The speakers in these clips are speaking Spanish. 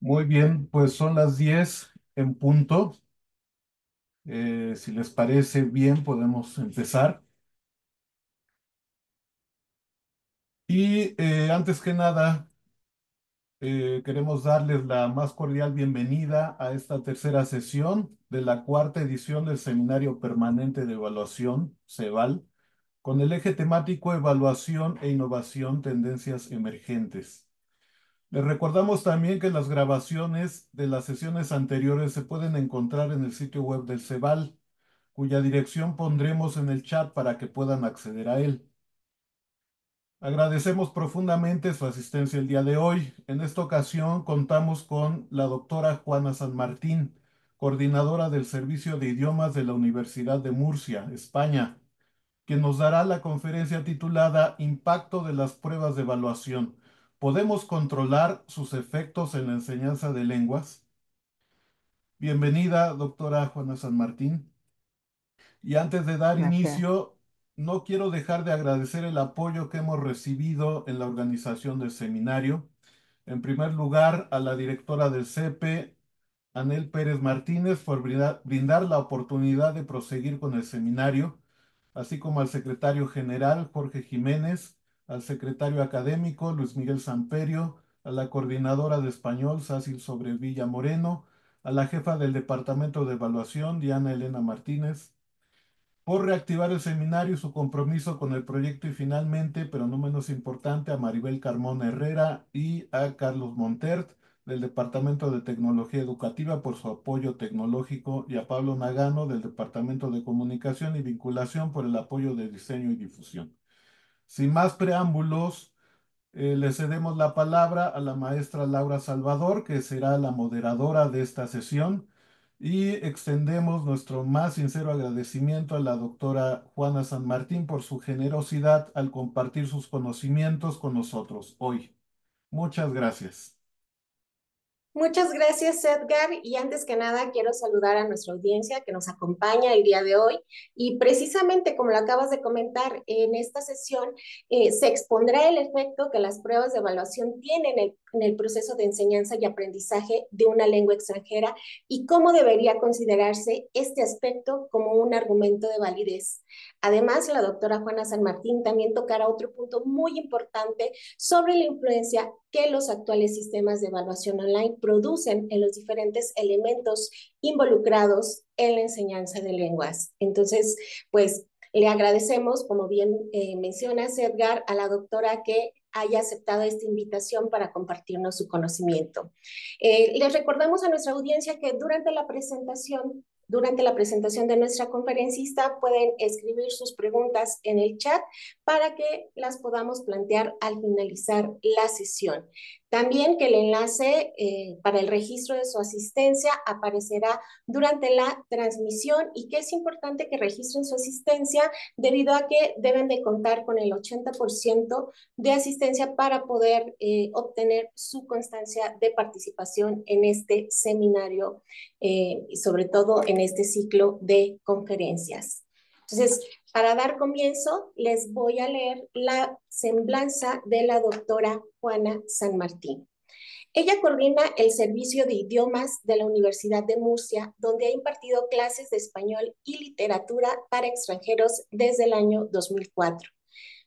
Muy bien, pues son las 10 en punto. Si les parece bien, podemos empezar. Antes que nada, queremos darles la más cordial bienvenida a esta tercera sesión de la cuarta edición del Seminario Permanente de Evaluación, CEVAL, con el eje temático Evaluación e Innovación, Tendencias Emergentes. Les recordamos también que las grabaciones de las sesiones anteriores se pueden encontrar en el sitio web del CEVAL, cuya dirección pondremos en el chat para que puedan acceder a él. Agradecemos profundamente su asistencia el día de hoy. En esta ocasión contamos con la doctora Juana San Martín, coordinadora del Servicio de Idiomas de la Universidad de Murcia, España, quien nos dará la conferencia titulada Impacto de las pruebas de evaluación. ¿Podemos controlar sus efectos en la enseñanza de lenguas? Bienvenida, doctora Juana San Martín. Y antes de dar Gracias. inicio, no quiero dejar de agradecer el apoyo que hemos recibido en la organización del seminario. En primer lugar, a la directora del CEPE, Anel Pérez Martínez, por brindar la oportunidad de proseguir con el seminario, así como al secretario general, Jorge Jiménez, al secretario académico, Luis Miguel Samperio, a la coordinadora de español, Sácil Sobrevilla Moreno, a la jefa del departamento de evaluación, Diana Elena Martínez, por reactivar el seminario y su compromiso con el proyecto y finalmente, pero no menos importante, a Maribel Carmona Herrera y a Carlos Montert del Departamento de Tecnología Educativa por su apoyo tecnológico y a Pablo Nagano del Departamento de Comunicación y Vinculación por el apoyo de diseño y difusión. Sin más preámbulos, le cedemos la palabra a la maestra Laura Salvador, que será la moderadora de esta sesión, y extendemos nuestro más sincero agradecimiento a la doctora Juana San Martín por su generosidad al compartir sus conocimientos con nosotros hoy. Muchas gracias. Muchas gracias, Edgar. Y antes que nada, quiero saludar a nuestra audiencia que nos acompaña el día de hoy. Y precisamente como lo acabas de comentar, en esta sesión se expondrá el efecto que las pruebas de evaluación tienen en el proceso de enseñanza y aprendizaje de una lengua extranjera y cómo debería considerarse este aspecto como un argumento de validez. Además, la doctora Juana San Martín también tocará otro punto muy importante sobre la influencia que los actuales sistemas de evaluación online producen en los diferentes elementos involucrados en la enseñanza de lenguas. Entonces, pues le agradecemos, como bien mencionas, Edgar, a la doctora que haya aceptado esta invitación para compartirnos su conocimiento. Les recordamos a nuestra audiencia que durante la presentación de nuestra conferencista pueden escribir sus preguntas en el chat para que las podamos plantear al finalizar la sesión. También que el enlace para el registro de su asistencia aparecerá durante la transmisión y que es importante que registren su asistencia debido a que deben de contar con el 80% de asistencia para poder obtener su constancia de participación en este seminario y sobre todo en este ciclo de conferencias. Entonces, para dar comienzo, les voy a leer la semblanza de la doctora Juana San Martín. Ella coordina el Servicio de Idiomas de la Universidad de Murcia, donde ha impartido clases de español y literatura para extranjeros desde el año 2004.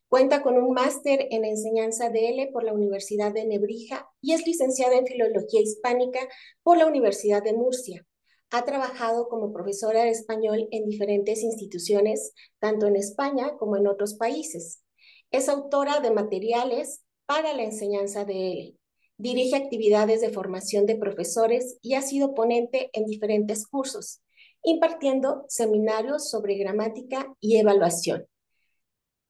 Cuenta con un máster en enseñanza de L por la Universidad de Nebrija y es licenciada en Filología Hispánica por la Universidad de Murcia. Ha trabajado como profesora de español en diferentes instituciones, tanto en España como en otros países. Es autora de materiales para la enseñanza de L. Dirige actividades de formación de profesores y ha sido ponente en diferentes cursos, impartiendo seminarios sobre gramática y evaluación.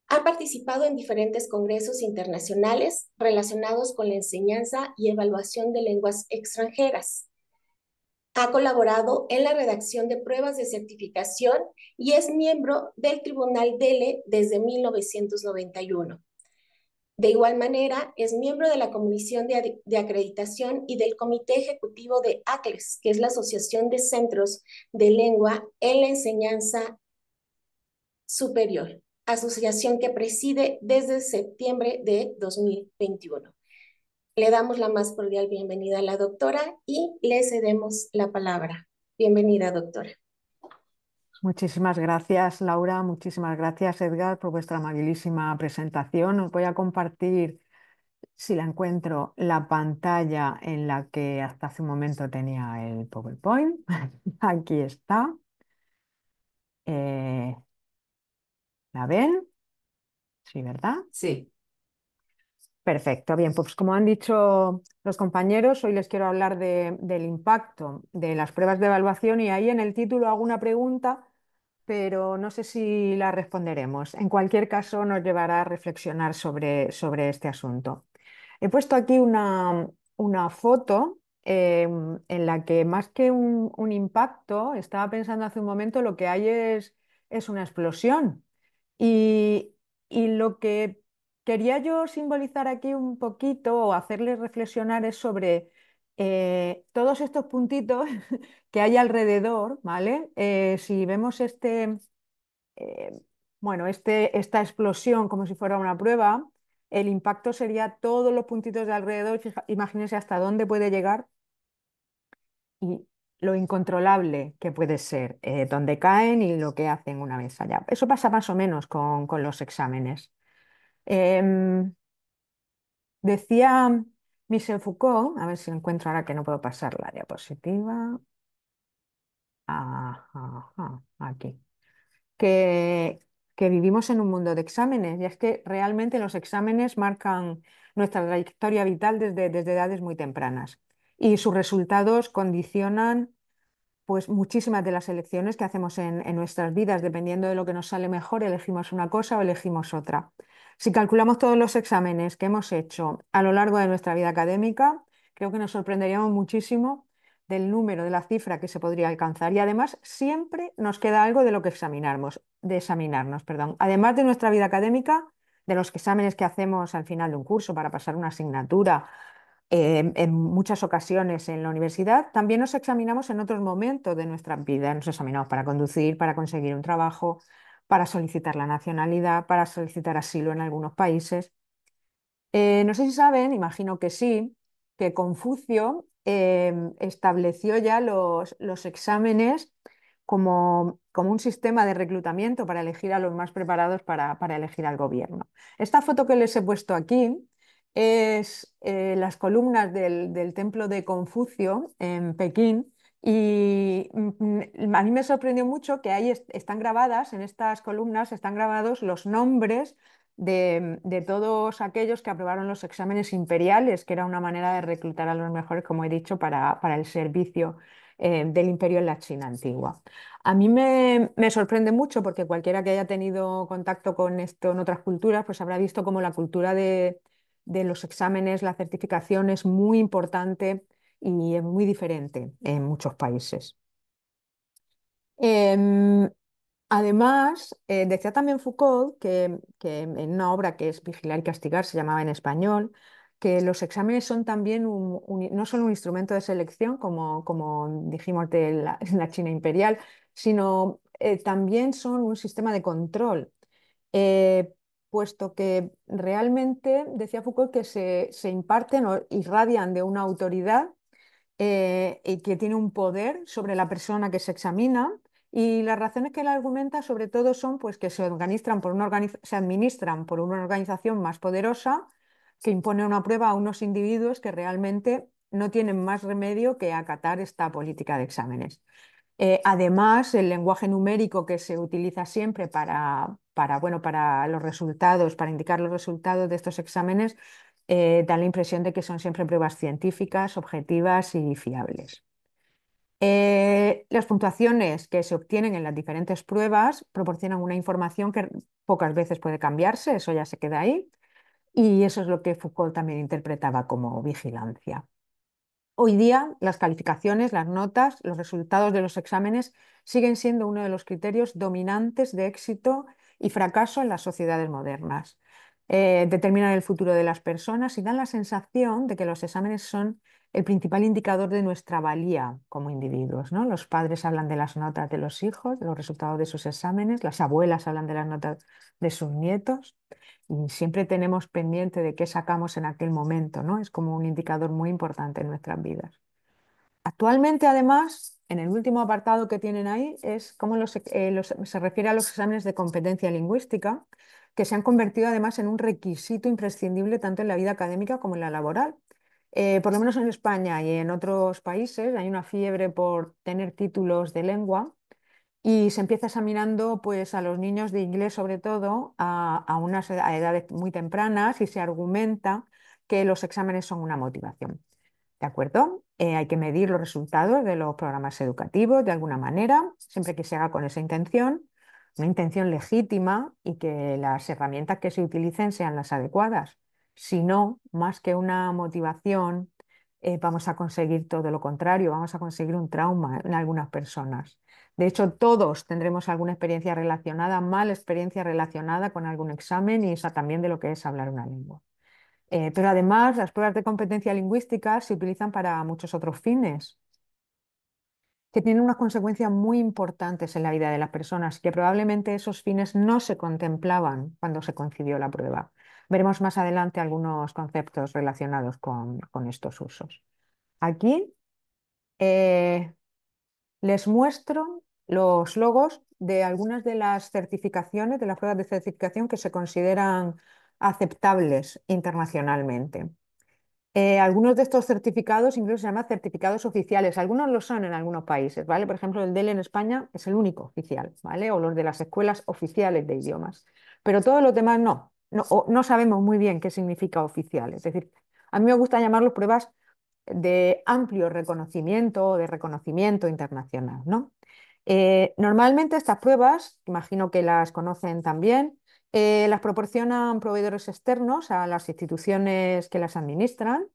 Ha participado en diferentes congresos internacionales relacionados con la enseñanza y evaluación de lenguas extranjeras. Ha colaborado en la redacción de pruebas de certificación y es miembro del Tribunal DELE desde 1991. De igual manera, es miembro de la Comisión de Acreditación y del Comité Ejecutivo de ACLES, que es la Asociación de Centros de Lengua en la Enseñanza Superior, asociación que preside desde septiembre de 2021. Le damos la más cordial bienvenida a la doctora y le cedemos la palabra. Bienvenida, doctora. Muchísimas gracias, Laura. Muchísimas gracias, Edgar, por vuestra amabilísima presentación. Os voy a compartir, si la encuentro, la pantalla en la que hasta hace un momento tenía el PowerPoint. Aquí está. Eh, ¿La ven? Sí, ¿verdad? Sí. Perfecto. Bien, pues como han dicho los compañeros, hoy les quiero hablar del impacto de las pruebas de evaluación y ahí en el título hago una pregunta, pero no sé si la responderemos. En cualquier caso, nos llevará a reflexionar sobre este asunto. He puesto aquí una foto en la que más que un impacto, estaba pensando hace un momento, lo que hay es una explosión. Y, y lo que quería yo simbolizar aquí un poquito o hacerles reflexionar es sobre todos estos puntitos que hay alrededor, ¿vale? Si vemos eh, esta explosión como si fuera una prueba, el impacto sería todos los puntitos de alrededor. Imagínense hasta dónde puede llegar y lo incontrolable que puede ser, dónde caen y lo que hacen una vez allá. Eso pasa más o menos con los exámenes. Em, Decía Michel Foucault, a ver si encuentro ahora que no puedo pasar la diapositiva. Ajá, aquí. Que, que vivimos en un mundo de exámenes, y es que realmente los exámenes marcan nuestra trayectoria vital desde edades muy tempranas y sus resultados condicionan pues muchísimas de las elecciones que hacemos en nuestras vidas. Dependiendo de lo que nos sale mejor, elegimos una cosa o elegimos otra. Si calculamos todos los exámenes que hemos hecho a lo largo de nuestra vida académica, creo que nos sorprenderíamos muchísimo del número, de la cifra que se podría alcanzar. Y además, siempre nos queda algo de lo que examinarnos, perdón. Además de nuestra vida académica, de los exámenes que hacemos al final de un curso para pasar una asignatura, en muchas ocasiones en la universidad, también nos examinamos en otros momentos de nuestra vida. Nos examinamos para conducir, para conseguir un trabajo, para solicitar la nacionalidad, para solicitar asilo en algunos países. No sé si saben, imagino que sí, que Confucio estableció ya los exámenes como un sistema de reclutamiento para elegir a los más preparados para elegir al gobierno. Esta foto que les he puesto aquí es las columnas del templo de Confucio en Pekín. Y a mí me sorprendió mucho que ahí están grabadas, en estas columnas están grabados los nombres de todos aquellos que aprobaron los exámenes imperiales, que era una manera de reclutar a los mejores, como he dicho, para el servicio del imperio en la China antigua. A mí me sorprende mucho porque cualquiera que haya tenido contacto con esto en otras culturas, pues habrá visto cómo la cultura de los exámenes, la certificación es muy importante y es muy diferente en muchos países. Em, Además, decía también Foucault que en una obra que es Vigilar y castigar, se llamaba en español, que los exámenes son también no solo un instrumento de selección, como dijimos de la China imperial, sino también son un sistema de control, eh, puesto que realmente, decía Foucault, que se imparten o irradian de una autoridad y que tiene un poder sobre la persona que se examina. Y las razones que él argumenta sobre todo son pues, que se administran por una organización más poderosa que impone una prueba a unos individuos que realmente no tienen más remedio que acatar esta política de exámenes. Además, el lenguaje numérico que se utiliza siempre para los resultados, para indicar los resultados de estos exámenes, da la impresión de que son siempre pruebas científicas, objetivas y fiables. Las puntuaciones que se obtienen en las diferentes pruebas proporcionan una información que pocas veces puede cambiarse, eso ya se queda ahí, y eso es lo que Foucault también interpretaba como vigilancia. Hoy día, las calificaciones, las notas, los resultados de los exámenes siguen siendo uno de los criterios dominantes de éxito y fracaso en las sociedades modernas. determinan el futuro de las personas y dan la sensación de que los exámenes son el principal indicador de nuestra valía como individuos, ¿no? Los padres hablan de las notas de los hijos, de los resultados de sus exámenes, las abuelas hablan de las notas de sus nietos y siempre tenemos pendiente de qué sacamos en aquel momento, ¿no? Es como un indicador muy importante en nuestras vidas. Actualmente, además, en el último apartado que tienen ahí es cómo se refiere a los exámenes de competencia lingüística, que se han convertido además en un requisito imprescindible tanto en la vida académica como en la laboral. Por lo menos en España y en otros países hay una fiebre por tener títulos de lengua y se empieza examinando pues, a los niños de inglés sobre todo a edades muy tempranas y se argumenta que los exámenes son una motivación. ¿De acuerdo? Hay que medir los resultados de los programas educativos de alguna manera, siempre que se haga con esa intención, una intención legítima y que las herramientas que se utilicen sean las adecuadas. Si no, más que una motivación, vamos a conseguir todo lo contrario, vamos a conseguir un trauma en algunas personas. De hecho, todos tendremos alguna experiencia relacionada, mala experiencia relacionada con algún examen y esa también de lo que es hablar una lengua. Pero además, las pruebas de competencia lingüística se utilizan para muchos otros fines, que tienen unas consecuencias muy importantes en la vida de las personas, que probablemente esos fines no se contemplaban cuando se concibió la prueba. Veremos más adelante algunos conceptos relacionados con estos usos. Aquí les muestro los logos de algunas de las certificaciones, de las pruebas de certificación que se consideran aceptables internacionalmente. Algunos de estos certificados incluso se llaman certificados oficiales. Algunos lo son en algunos países, ¿vale? Por ejemplo, el DEL en España es el único oficial, ¿vale? O los de las escuelas oficiales de idiomas. Pero todos los demás no. No sabemos muy bien qué significa oficial. Es decir, a mí me gusta llamarlos pruebas de amplio reconocimiento o de reconocimiento internacional, ¿no? Normalmente estas pruebas, imagino que las conocen también, las proporcionan proveedores externos a las instituciones que las administran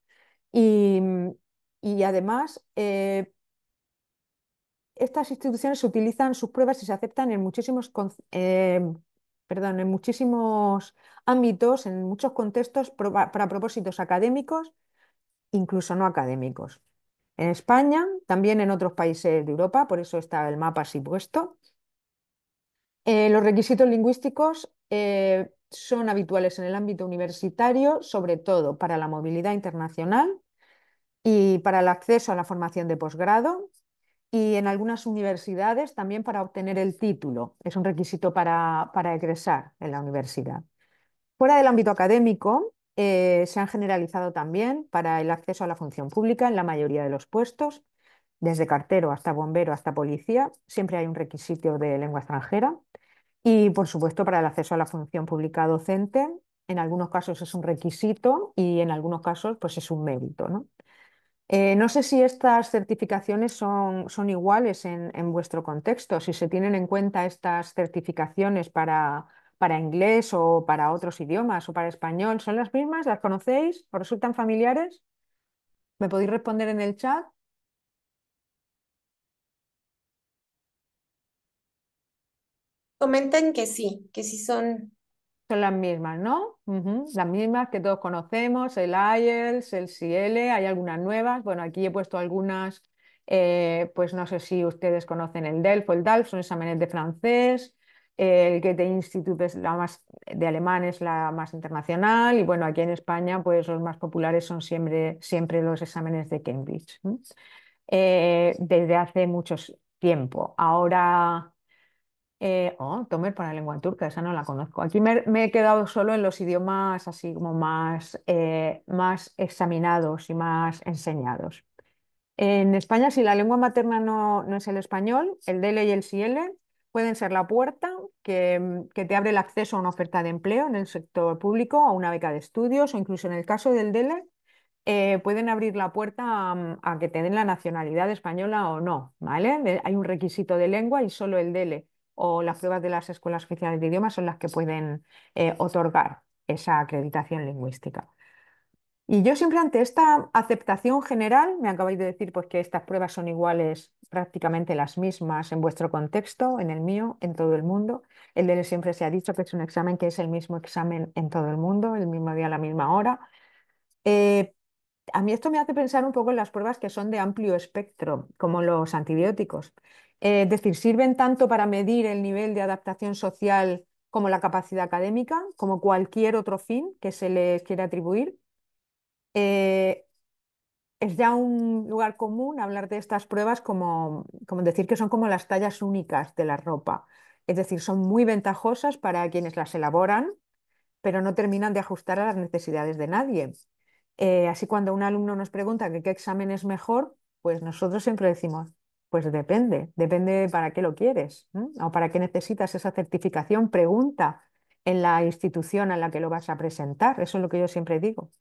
y, y además estas instituciones utilizan sus pruebas y se aceptan en en muchísimos ámbitos, en muchos contextos para propósitos académicos, incluso no académicos. En España, también en otros países de Europa, por eso está el mapa así puesto. Los requisitos lingüísticos son habituales en el ámbito universitario, sobre todo para la movilidad internacional y para el acceso a la formación de posgrado y en algunas universidades también para obtener el título. Es un requisito para egresar en la universidad. Fuera del ámbito académico, se han generalizado también para el acceso a la función pública en la mayoría de los puestos, desde cartero hasta bombero hasta policía, siempre hay un requisito de lengua extranjera. Y, por supuesto, para el acceso a la función pública docente, en algunos casos es un requisito y en algunos casos pues es un mérito, ¿no? No sé si estas certificaciones son iguales en vuestro contexto, si se tienen en cuenta estas certificaciones para inglés o para otros idiomas o para español. ¿Son las mismas? ¿Las conocéis? ¿Os resultan familiares? ¿Me podéis responder en el chat? Comentan que sí son. Son las mismas, ¿no? Ujú. Las mismas que todos conocemos, el IELTS, el CL, hay algunas nuevas. Bueno, aquí he puesto algunas, pues no sé si ustedes conocen el DELF o el DALF, son exámenes de francés, el Goethe Institut es la más, de alemán es la más internacional y bueno, aquí en España pues los más populares son siempre los exámenes de Cambridge, ¿m? Desde hace mucho tiempo. Ahora... Tomer para la lengua turca, esa no la conozco. Aquí me he quedado solo en los idiomas así como más examinados y más enseñados. En España, si la lengua materna no es el español, el DL y el SIL pueden ser la puerta que te abre el acceso a una oferta de empleo en el sector público, a una beca de estudios o incluso en el caso del DL pueden abrir la puerta a que te den la nacionalidad española o no, ¿vale? Hay un requisito de lengua y solo el DELE o las pruebas de las escuelas oficiales de idiomas son las que pueden otorgar esa acreditación lingüística. Y yo siempre ante esta aceptación general, me acabáis de decir pues, que estas pruebas son iguales, prácticamente las mismas en vuestro contexto, en el mío, en todo el mundo. El de siempre se ha dicho que es un examen que es el mismo examen en todo el mundo, el mismo día, a la misma hora. Eh, a mí esto me hace pensar un poco en las pruebas que son de amplio espectro, como los antibióticos. Es decir, sirven tanto para medir el nivel de adaptación social como la capacidad académica, como cualquier otro fin que se les quiera atribuir. Eh, es ya un lugar común hablar de estas pruebas como decir que son como las tallas únicas de la ropa. Es decir, son muy ventajosas para quienes las elaboran, pero no terminan de ajustar a las necesidades de nadie. Así cuando un alumno nos pregunta que qué examen es mejor, pues nosotros siempre decimos, pues depende para qué lo quieres, ¿m? O para qué necesitas esa certificación. Pregunta en la institución a la que lo vas a presentar. Eso es lo que yo siempre digo.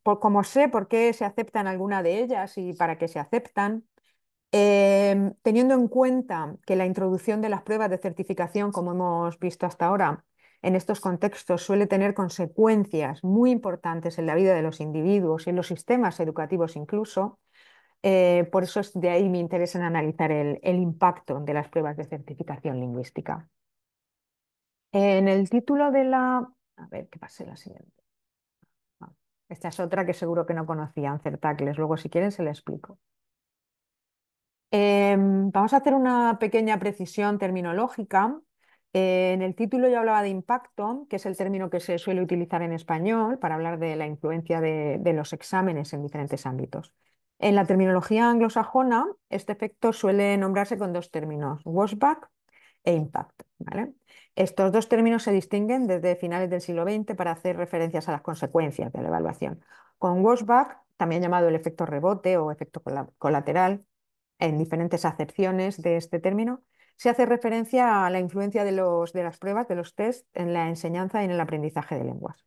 Como sé por qué se aceptan alguna de ellas y para qué se aceptan, teniendo en cuenta que la introducción de las pruebas de certificación, como hemos visto hasta ahora, en estos contextos suele tener consecuencias muy importantes en la vida de los individuos y en los sistemas educativos incluso, por eso es de ahí mi interés en analizar el impacto de las pruebas de certificación lingüística. En el título de la... A ver, que pase la siguiente. Ah, esta es otra que seguro que no conocían, Certacles. Luego, si quieren, se la explico. Vamos a hacer una pequeña precisión terminológica. En el título yo hablaba de impacto, que es el término que se suele utilizar en español para hablar de la influencia de los exámenes en diferentes ámbitos. En la terminología anglosajona, este efecto suele nombrarse con dos términos, washback e impact, ¿vale? Estos dos términos se distinguen desde finales del siglo XX para hacer referencias a las consecuencias de la evaluación. Con washback, también llamado el efecto rebote o efecto colateral, en diferentes acepciones de este término, se hace referencia a la influencia de las pruebas, de los test, en la enseñanza y en el aprendizaje de lenguas,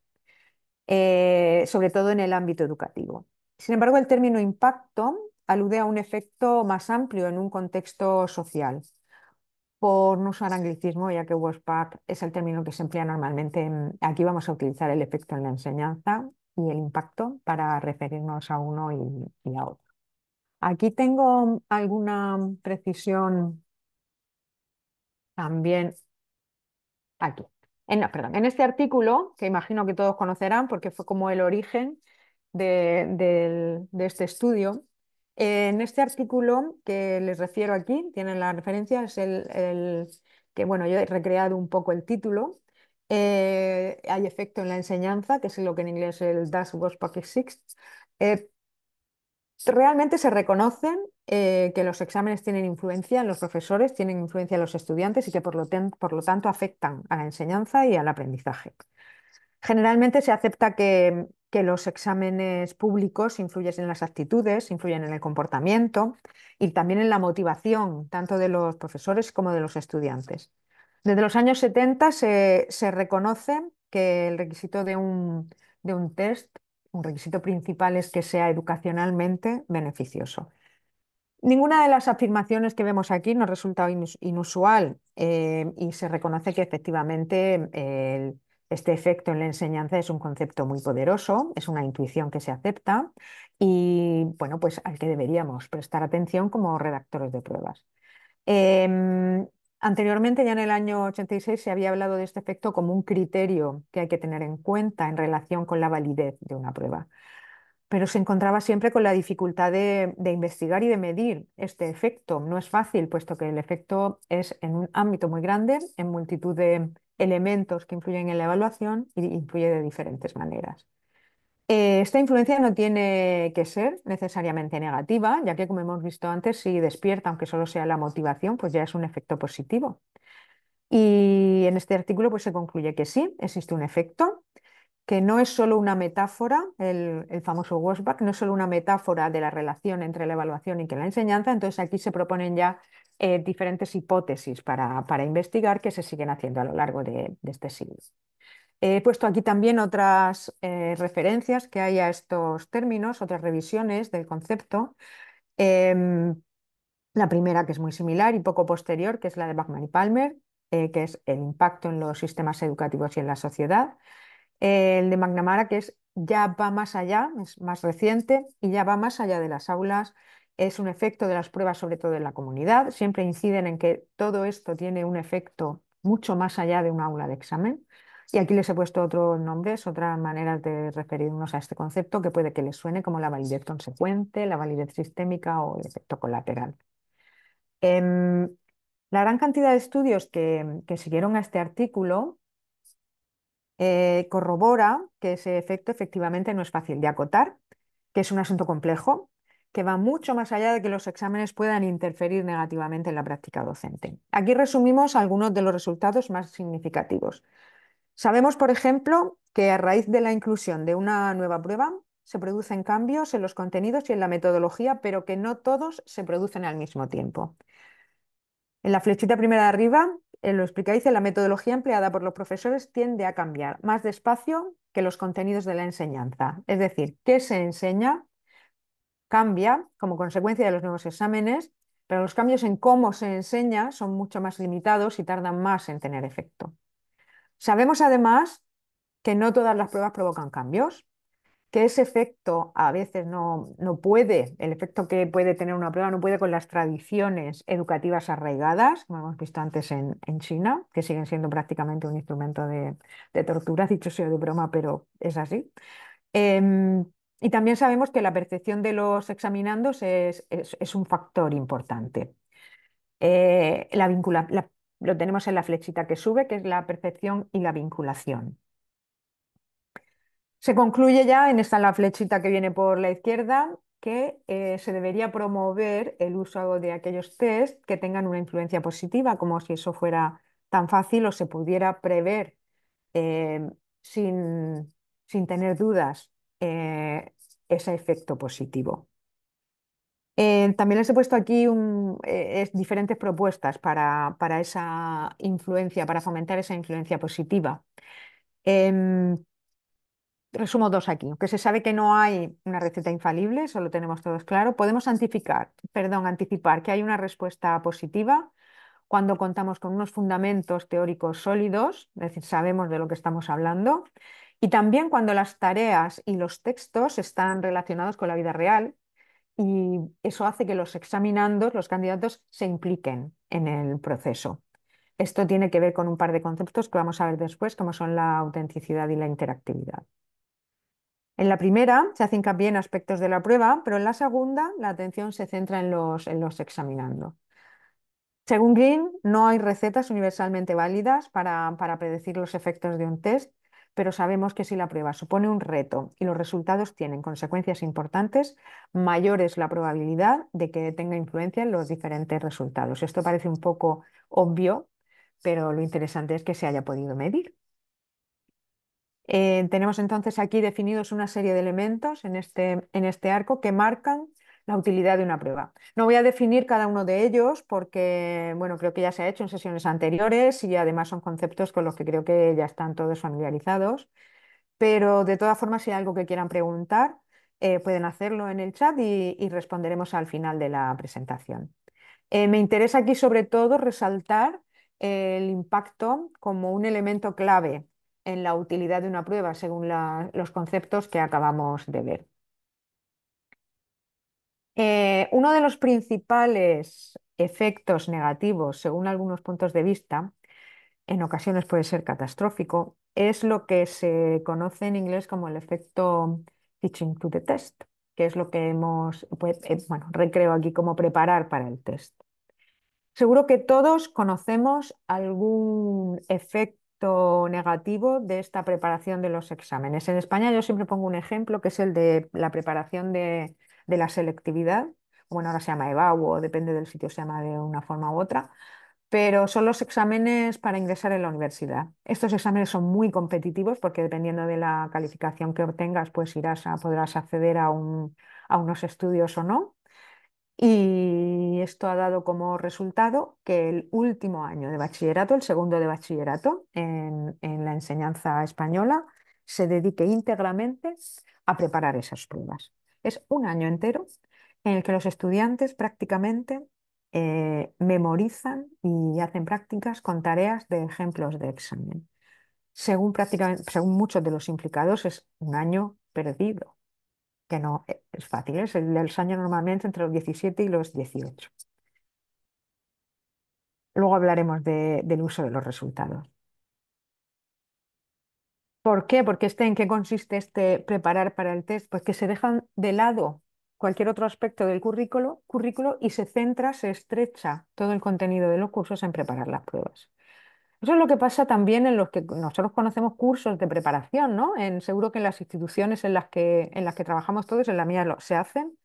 sobre todo en el ámbito educativo. Sin embargo, el término impacto alude a un efecto más amplio en un contexto social. Por no usar anglicismo, ya que WordPack es el término que se emplea normalmente, aquí vamos a utilizar el efecto en la enseñanza y el impacto para referirnos a uno y a otro. Aquí tengo alguna precisión también aquí. No, perdón, en este artículo, que imagino que todos conocerán porque fue como el origen de este estudio, en este artículo que les refiero aquí, tienen la referencia, es que bueno, yo he recreado un poco el título. Hay efecto en la enseñanza, que es lo que en inglés es el Das was Pocket Six. Realmente se reconocen que los exámenes tienen influencia en los profesores, tienen influencia en los estudiantes y que por lo tanto afectan a la enseñanza y al aprendizaje. Generalmente se acepta que los exámenes públicos influyen en las actitudes, influyen en el comportamiento y también en la motivación, tanto de los profesores como de los estudiantes. Desde los años 70 se reconoce que el requisito de un test, un requisito principal es que sea educacionalmente beneficioso. Ninguna de las afirmaciones que vemos aquí nos resulta inusual y se reconoce que efectivamente este efecto en la enseñanza es un concepto muy poderoso, es una intuición que se acepta y bueno, pues al que deberíamos prestar atención como redactores de pruebas. Em, Anteriormente, ya en el año 86, se había hablado de este efecto como un criterio que hay que tener en cuenta en relación con la validez de una prueba, pero se encontraba siempre con la dificultad de investigar y de medir este efecto. No es fácil, puesto que el efecto es en un ámbito muy grande, en multitud de elementos que influyen en la evaluación y influye de diferentes maneras. Esta influencia no tiene que ser necesariamente negativa, ya que, como hemos visto antes, si despierta, aunque solo sea la motivación, pues ya es un efecto positivo. Y en este artículo pues, se concluye que sí, existe un efecto, que no es solo una metáfora, el famoso washback, no es solo una metáfora de la relación entre la evaluación y que la enseñanza. Entonces aquí se proponen ya diferentes hipótesis para investigar que se siguen haciendo a lo largo de este siglo. He puesto aquí también otras referencias que hay a estos términos, otras revisiones del concepto. Em, la primera, que es muy similar y poco posterior, que es la de Bachman y Palmer, que es el impacto en los sistemas educativos y en la sociedad. El de McNamara, que ya va más allá, es más reciente y ya va más allá de las aulas. Es un efecto de las pruebas, sobre todo en la comunidad. Siempre inciden en que todo esto tiene un efecto mucho más allá de un aula de examen. Y aquí les he puesto otros nombres, otras maneras de referirnos a este concepto que puede que les suene, como la validez consecuente, la validez sistémica o el efecto colateral. Em, la gran cantidad de estudios que siguieron a este artículo corrobora que ese efecto efectivamente no es fácil de acotar, que es un asunto complejo, que va mucho más allá de que los exámenes puedan interferir negativamente en la práctica docente. Aquí resumimos algunos de los resultados más significativos. Sabemos, por ejemplo, que a raíz de la inclusión de una nueva prueba se producen cambios en los contenidos y en la metodología, pero que no todos se producen al mismo tiempo. En la flechita primera de arriba, lo explica, dice, la metodología empleada por los profesores tiende a cambiar más despacio que los contenidos de la enseñanza. Es decir, qué se enseña cambia como consecuencia de los nuevos exámenes, pero los cambios en cómo se enseña son mucho más limitados y tardan más en tener efecto. Sabemos además que no todas las pruebas provocan cambios, que ese efecto a veces no puede, el efecto que puede tener una prueba no puede con las tradiciones educativas arraigadas, como hemos visto antes en China, que siguen siendo prácticamente un instrumento de tortura, dicho sea de broma, pero es así. Em, y también sabemos que la percepción de los examinandos es un factor importante. Lo tenemos en la flechita que sube, que es la percepción y la vinculación. Se concluye ya, en esta la flechita que viene por la izquierda, que se debería promover el uso de aquellos test que tengan una influencia positiva, como si eso fuera tan fácil o se pudiera prever eh, sin, sin tener dudas eh, ese efecto positivo. También les he puesto aquí diferentes propuestas para esa influencia, para fomentar esa influencia positiva. Em, Resumo dos aquí. Aunque se sabe que no hay una receta infalible, eso lo tenemos todos claro, podemos anticipar que hay una respuesta positiva cuando contamos con unos fundamentos teóricos sólidos, es decir, sabemos de lo que estamos hablando, y también cuando las tareas y los textos están relacionados con la vida real, y eso hace que los examinandos, los candidatos, se impliquen en el proceso. Esto tiene que ver con un par de conceptos que vamos a ver después, como son la autenticidad y la interactividad. En la primera se hace hincapié en aspectos de la prueba, pero en la segunda la atención se centra en los examinando. Según Green, no hay recetas universalmente válidas para predecir los efectos de un test, pero sabemos que si la prueba supone un reto y los resultados tienen consecuencias importantes, mayor es la probabilidad de que tenga influencia en los diferentes resultados. Esto parece un poco obvio, pero lo interesante es que se haya podido medir. Tenemos entonces aquí definidos una serie de elementos en este arco que marcan la utilidad de una prueba. No voy a definir cada uno de ellos porque, bueno, creo que ya se ha hecho en sesiones anteriores y además son conceptos con los que creo que ya están todos familiarizados, pero de todas formas, si hay algo que quieran preguntar, pueden hacerlo en el chat y responderemos al final de la presentación. Me interesa aquí sobre todo resaltar el impacto como un elemento clave en la utilidad de una prueba según los conceptos que acabamos de ver. Uno de los principales efectos negativos, según algunos puntos de vista, en ocasiones puede ser catastrófico, es lo que se conoce en inglés como el efecto teaching to the test, que es lo que bueno, recreo aquí como preparar para el test. Seguro que todos conocemos algún efecto negativo de esta preparación de los exámenes. En España yo siempre pongo un ejemplo que es el de la preparación de la selectividad. Bueno, ahora se llama EBAU o depende del sitio, se llama de una forma u otra, pero son los exámenes para ingresar en la universidad. Estos exámenes son muy competitivos porque dependiendo de la calificación que obtengas, pues podrás acceder a unos estudios o no. Y esto ha dado como resultado que el último año de bachillerato, el segundo de bachillerato en la enseñanza española, se dedique íntegramente a preparar esas pruebas. Es un año entero en el que los estudiantes prácticamente memorizan y hacen prácticas con tareas de ejemplos de examen. según muchos de los implicados, es un año perdido, que no es fácil, es el del año normalmente entre los 17 y los 18. Luego hablaremos del uso de los resultados. ¿Por qué? Porque ¿en qué consiste este preparar para el test? Pues que se dejan de lado cualquier otro aspecto del currículo y se estrecha todo el contenido de los cursos en preparar las pruebas. Eso es lo que pasa también en los que nosotros conocemos cursos de preparación, ¿no? Seguro que en las instituciones en las que trabajamos todos, en la mía se hacen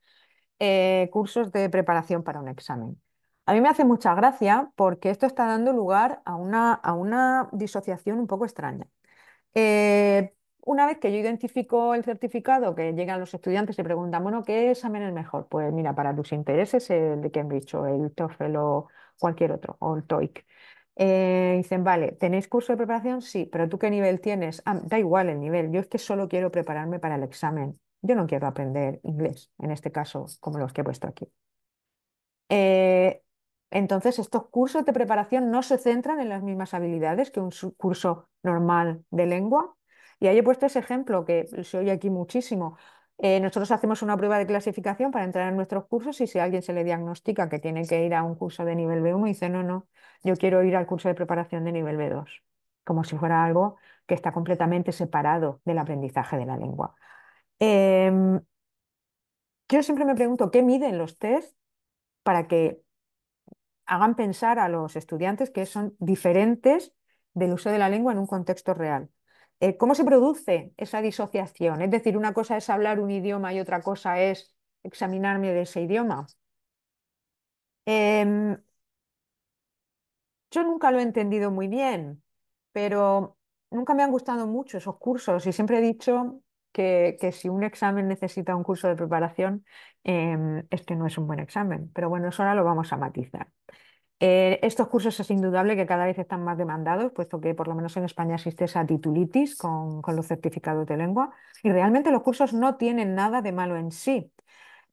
cursos de preparación para un examen. A mí me hace mucha gracia porque esto está dando lugar a una disociación un poco extraña. Una vez que yo identifico el certificado, que llegan los estudiantes y preguntan, bueno, ¿qué examen es mejor? Pues mira, para tus intereses el de Cambridge o el TOEFL o cualquier otro, o el TOEIC. Dicen, vale, ¿tenéis curso de preparación? Sí, pero ¿tú qué nivel tienes? Ah, da igual el nivel, yo es que solo quiero prepararme para el examen. Yo no quiero aprender inglés, en este caso, como los que he puesto aquí. Eh, entonces, estos cursos de preparación no se centran en las mismas habilidades que un curso normal de lengua. Y ahí he puesto ese ejemplo que se oye aquí muchísimo. Nosotros hacemos una prueba de clasificación para entrar en nuestros cursos y si a alguien se le diagnostica que tiene que ir a un curso de nivel B1, dice, no, no, yo quiero ir al curso de preparación de nivel B2, como si fuera algo que está completamente separado del aprendizaje de la lengua. Em, yo siempre me pregunto, ¿qué miden los test para que hagan pensar a los estudiantes que son diferentes del uso de la lengua en un contexto real? ¿Cómo se produce esa disociación? Es decir, una cosa es hablar un idioma y otra cosa es examinarme de ese idioma. Em, yo nunca lo he entendido muy bien, pero nunca me han gustado mucho esos cursos y siempre he dicho que si un examen necesita un curso de preparación, es que no es un buen examen. Pero bueno, eso ahora lo vamos a matizar. Estos cursos es indudable que cada vez están más demandados, puesto que por lo menos en España existe esa titulitis con los certificados de lengua. Y realmente los cursos no tienen nada de malo en sí,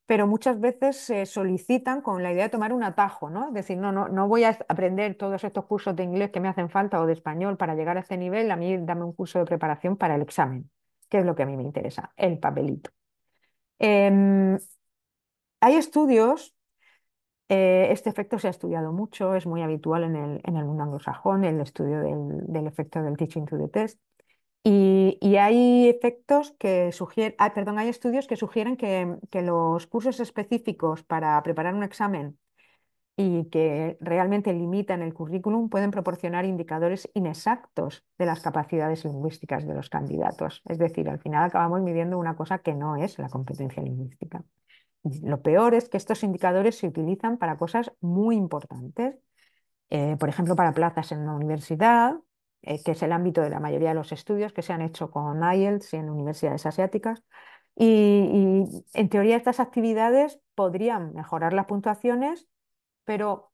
pero muchas veces se solicitan con la idea de tomar un atajo, ¿no? Es decir, no, no, no voy a aprender todos estos cursos de inglés que me hacen falta o de español para llegar a este nivel, a mí dame un curso de preparación para el examen, que es lo que a mí me interesa, el papelito. Em, Hay estudios. Este efecto se ha estudiado mucho, es muy habitual en el mundo anglosajón, el estudio del efecto del teaching to the test. Y hay efectos que sugieren, perdón, hay estudios que sugieren que los cursos específicos para preparar un examen y que realmente limitan el currículum pueden proporcionar indicadores inexactos de las capacidades lingüísticas de los candidatos. Es decir, al final acabamos midiendo una cosa que no es la competencia lingüística. Lo peor es que estos indicadores se utilizan para cosas muy importantes, por ejemplo, para plazas en una universidad, que es el ámbito de la mayoría de los estudios que se han hecho con IELTS y en universidades asiáticas. Y en teoría estas actividades podrían mejorar las puntuaciones, pero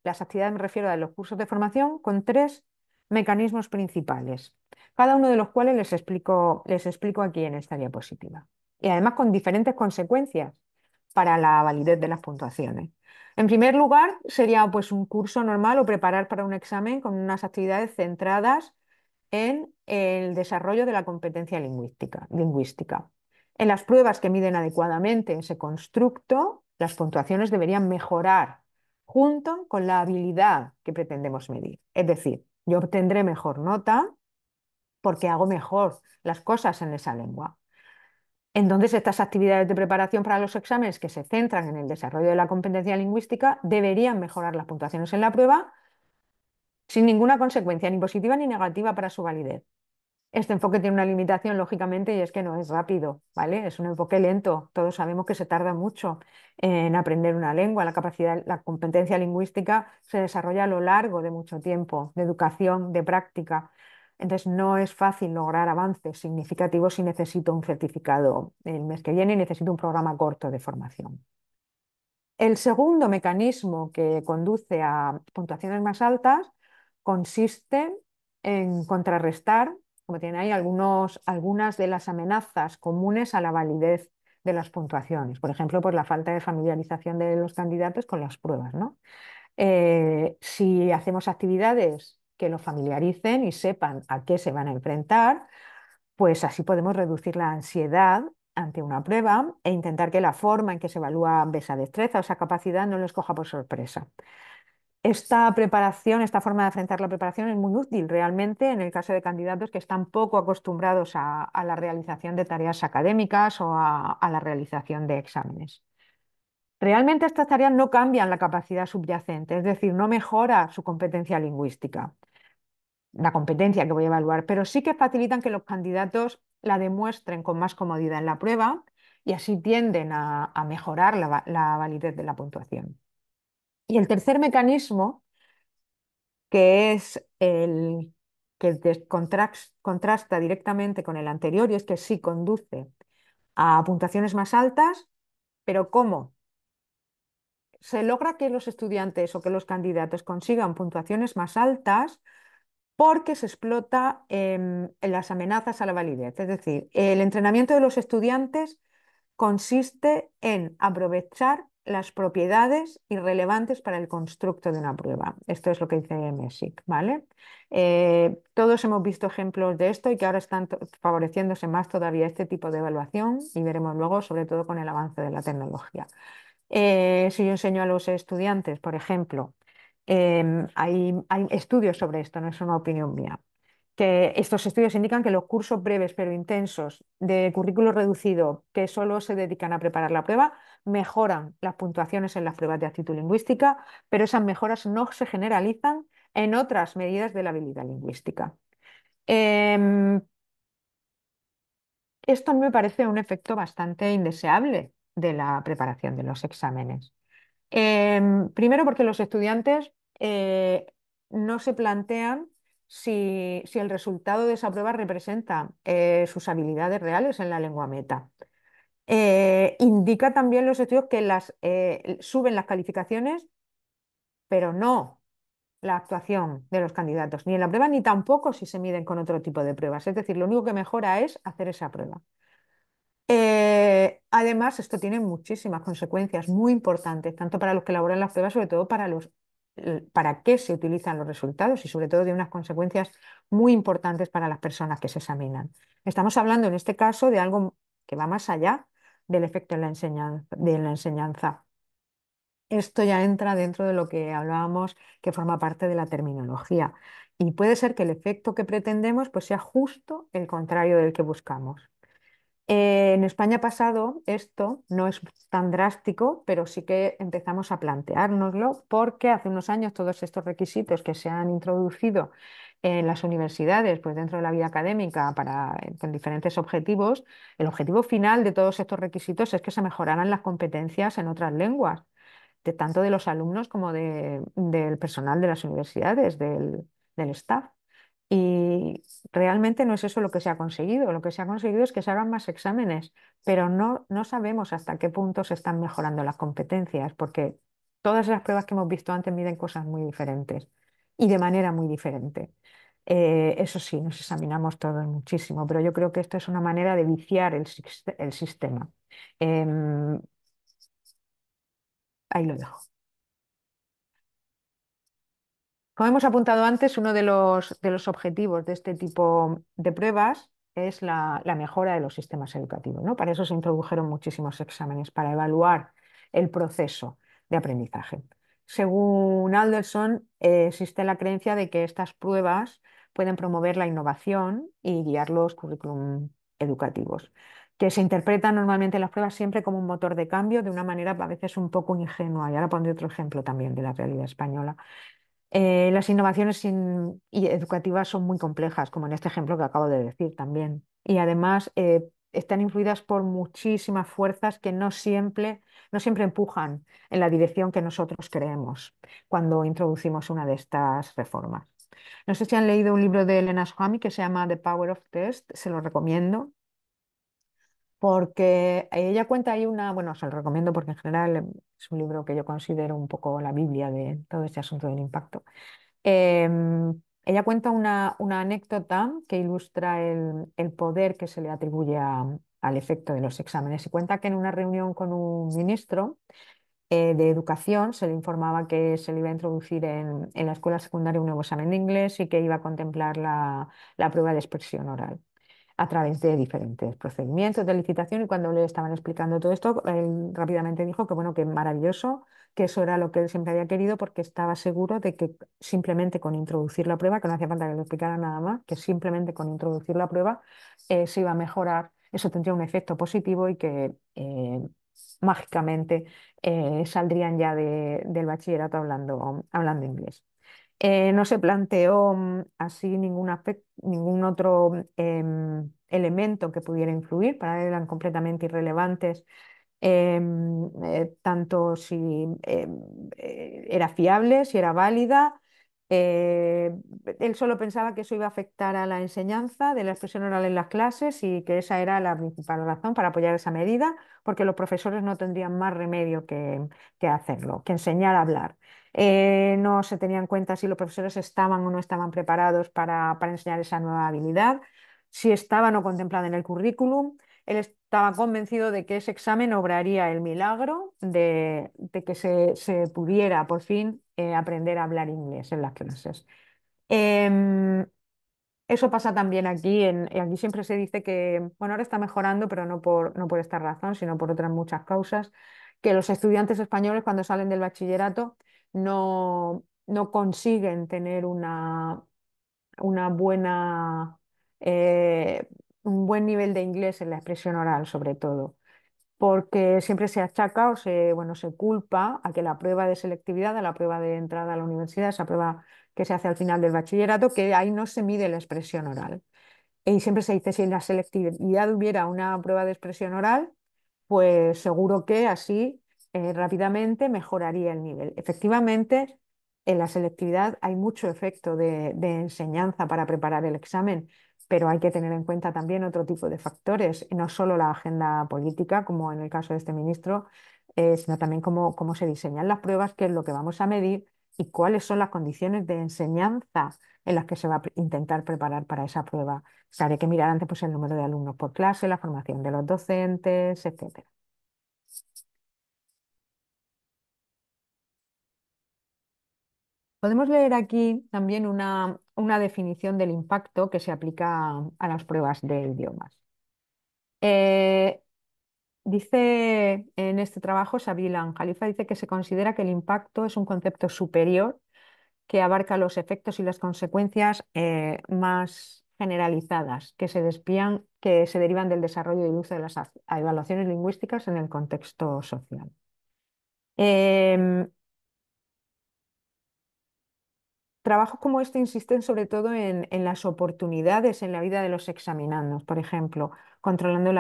las actividades me refiero a los cursos de formación con tres mecanismos principales, cada uno de los cuales les explico aquí en esta diapositiva. Y además con diferentes consecuencias para la validez de las puntuaciones. En primer lugar, sería pues un curso normal o preparar para un examen con unas actividades centradas en el desarrollo de la competencia lingüística. En las pruebas que miden adecuadamente ese constructo, las puntuaciones deberían mejorar junto con la habilidad que pretendemos medir. Es decir, yo obtendré mejor nota porque hago mejor las cosas en esa lengua. Entonces, estas actividades de preparación para los exámenes que se centran en el desarrollo de la competencia lingüística deberían mejorar las puntuaciones en la prueba sin ninguna consecuencia, ni positiva ni negativa para su validez. Este enfoque tiene una limitación, lógicamente, y es que no es rápido, ¿vale? Es un enfoque lento. Todos sabemos que se tarda mucho en aprender una lengua. La competencia lingüística se desarrolla a lo largo de mucho tiempo, de educación, de práctica. Entonces, no es fácil lograr avances significativos si necesito un certificado el mes que viene y necesito un programa corto de formación. El segundo mecanismo que conduce a puntuaciones más altas consiste en contrarrestar, como tienen ahí, algunas de las amenazas comunes a la validez de las puntuaciones. Por ejemplo, por la falta de familiarización de los candidatos con las pruebas, ¿no? Si hacemos actividades que lo familiaricen y sepan a qué se van a enfrentar, pues así podemos reducir la ansiedad ante una prueba e intentar que la forma en que se evalúa esa destreza o esa capacidad no les coja por sorpresa. Esta preparación, esta forma de afrontar la preparación es muy útil realmente en el caso de candidatos que están poco acostumbrados a la realización de tareas académicas o a la realización de exámenes. Realmente estas tareas no cambian la capacidad subyacente, es decir, no mejora su competencia lingüística, la competencia que voy a evaluar, pero sí que facilitan que los candidatos la demuestren con más comodidad en la prueba y así tienden a mejorar la validez de la puntuación. Y el tercer mecanismo, que es el que contrasta directamente con el anterior, y es que sí conduce a puntuaciones más altas, pero ¿cómo? Se logra que los estudiantes o que los candidatos consigan puntuaciones más altas porque se explota en las amenazas a la validez. Es decir, el entrenamiento de los estudiantes consiste en aprovechar las propiedades irrelevantes para el constructo de una prueba. Esto es lo que dice Messick, ¿vale? Todos hemos visto ejemplos de esto y que ahora están favoreciéndose más todavía este tipo de evaluación y veremos luego, sobre todo con el avance de la tecnología. Si yo enseño a los estudiantes, por ejemplo, hay estudios sobre esto, no es una opinión mía, que estos estudios indican que los cursos breves pero intensos de currículo reducido que solo se dedican a preparar la prueba mejoran las puntuaciones en las pruebas de actitud lingüística, pero esas mejoras no se generalizan en otras medidas de la habilidad lingüística. Em, Esto me parece un efecto bastante indeseable de la preparación de los exámenes. Primero porque los estudiantes no se plantean si el resultado de esa prueba representa sus habilidades reales en la lengua meta. Indica también los estudios que suben las calificaciones, pero no la actuación de los candidatos, ni en la prueba ni tampoco si se miden con otro tipo de pruebas. Es decir, lo único que mejora es hacer esa prueba. Además, esto tiene muchísimas consecuencias muy importantes, tanto para los que elaboran las pruebas, sobre todo para qué se utilizan los resultados y sobre todo de unas consecuencias muy importantes para las personas que se examinan. Estamos hablando en este caso de algo que va más allá del efecto en la enseñanza. Esto ya entra dentro de lo que hablábamos, que forma parte de la terminología. Y puede ser que el efecto que pretendemos pues, sea justo el contrario del que buscamos. En España ha pasado esto, no es tan drástico, pero sí que empezamos a planteárnoslo porque hace unos años todos estos requisitos que se han introducido en las universidades, pues dentro de la vida académica con diferentes objetivos, el objetivo final de todos estos requisitos es que se mejoraran las competencias en otras lenguas, tanto de los alumnos como del personal de las universidades, del staff. Y realmente no es eso lo que se ha conseguido. Lo que se ha conseguido es que se hagan más exámenes, pero no sabemos hasta qué punto se están mejorando las competencias, porque todas las pruebas que hemos visto antes miden cosas muy diferentes y de manera muy diferente. Eso sí, nos examinamos todos muchísimo, pero yo creo que esto es una manera de viciar el sistema. Em, Ahí lo dejo. Como hemos apuntado antes, uno de los objetivos de este tipo de pruebas es la mejora de los sistemas educativos, ¿no? Para eso se introdujeron muchísimos exámenes, para evaluar el proceso de aprendizaje. Según Alderson, existe la creencia de que estas pruebas pueden promover la innovación y guiar los currículum educativos, que se interpretan normalmente las pruebas siempre como un motor de cambio de una manera a veces un poco ingenua. Y ahora pondré otro ejemplo también de la realidad española. Las innovaciones y educativas son muy complejas, como en este ejemplo que acabo de decir también. Y además están influidas por muchísimas fuerzas que no siempre empujan en la dirección que nosotros creemos cuando introducimos una de estas reformas. No sé si han leído un libro de Elena Swamy que se llama The Power of Test, se lo recomiendo, porque ella cuenta ahí bueno, se lo recomiendo porque en general es un libro que yo considero un poco la Biblia de todo este asunto del impacto. Ella cuenta una anécdota que ilustra el poder que se le atribuye al efecto de los exámenes y cuenta que en una reunión con un ministro de educación se le informaba que se le iba a introducir en la escuela secundaria un nuevo examen de inglés y que iba a contemplar la prueba de expresión oral a través de diferentes procedimientos de licitación, y cuando le estaban explicando todo esto, él rápidamente dijo que bueno, que maravilloso, que eso era lo que él siempre había querido, porque estaba seguro de que simplemente con introducir la prueba, que no hacía falta que le explicara nada más, que simplemente con introducir la prueba se iba a mejorar, eso tendría un efecto positivo y que mágicamente saldrían ya del bachillerato hablando inglés. No se planteó así ningún otro elemento que pudiera influir, para él eran completamente irrelevantes, tanto si era fiable, si era válida. eh, Él solo pensaba que eso iba a afectar a la enseñanza de la expresión oral en las clases y que esa era la principal razón para apoyar esa medida, porque los profesores no tendrían más remedio que hacerlo, que enseñar a hablar. No se tenía en cuenta si los profesores estaban o no estaban preparados para enseñar esa nueva habilidad, si estaba o no contemplada en el currículum. Él estaba convencido de que ese examen obraría el milagro de que se pudiera por fin aprender a hablar inglés en las clases. Em, Eso pasa también aquí. Aquí siempre se dice que, bueno, ahora está mejorando, pero no por esta razón, sino por otras muchas causas, que los estudiantes españoles cuando salen del bachillerato no consiguen tener una buena, eh, un buen nivel de inglés en la expresión oral, sobre todo, porque siempre se achaca bueno, se culpa a que la prueba de selectividad, a la prueba de entrada a la universidad, esa prueba que se hace al final del bachillerato, que ahí no se mide la expresión oral. Y siempre se dice, si en la selectividad hubiera una prueba de expresión oral, pues seguro que así rápidamente mejoraría el nivel. Efectivamente, en la selectividad hay mucho efecto de enseñanza para preparar el examen, pero hay que tener en cuenta también otro tipo de factores, no solo la agenda política, como en el caso de este ministro, sino también cómo se diseñan las pruebas, qué es lo que vamos a medir y cuáles son las condiciones de enseñanza en las que se va a intentar preparar para esa prueba. O sea, hay que mirar antes pues, el número de alumnos por clase, la formación de los docentes, etcétera. Podemos leer aquí también una definición del impacto que se aplica a las pruebas de idiomas. Eh, Dice en este trabajo, Sabilan Khalifa dice que se considera que el impacto es un concepto superior que abarca los efectos y las consecuencias más generalizadas que se derivan del desarrollo y el uso de las evaluaciones lingüísticas en el contexto social. Em, Trabajos como este insisten sobre todo en las oportunidades en la vida de los examinandos, por ejemplo, controlando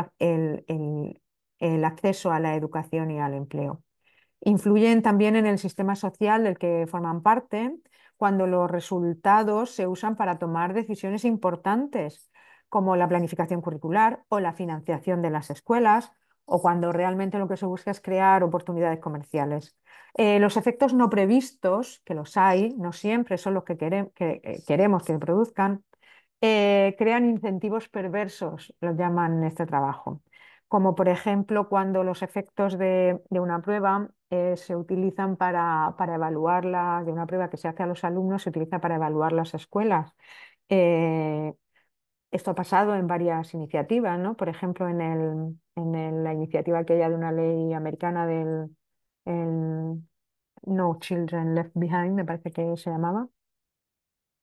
el acceso a la educación y al empleo. Influyen también en el sistema social del que forman parte cuando los resultados se usan para tomar decisiones importantes, como la planificación curricular o la financiación de las escuelas, o cuando realmente lo que se busca es crear oportunidades comerciales. Los efectos no previstos, que los hay, no siempre son los que queremos que produzcan, crean incentivos perversos, los llaman en este trabajo, como por ejemplo cuando los efectos de una prueba se utilizan para evaluarla, de una prueba que se hace a los alumnos, se utiliza para evaluar las escuelas. Eh, Esto ha pasado en varias iniciativas, ¿no? Por ejemplo, la iniciativa aquella de una ley americana el No Children Left Behind, me parece que se llamaba,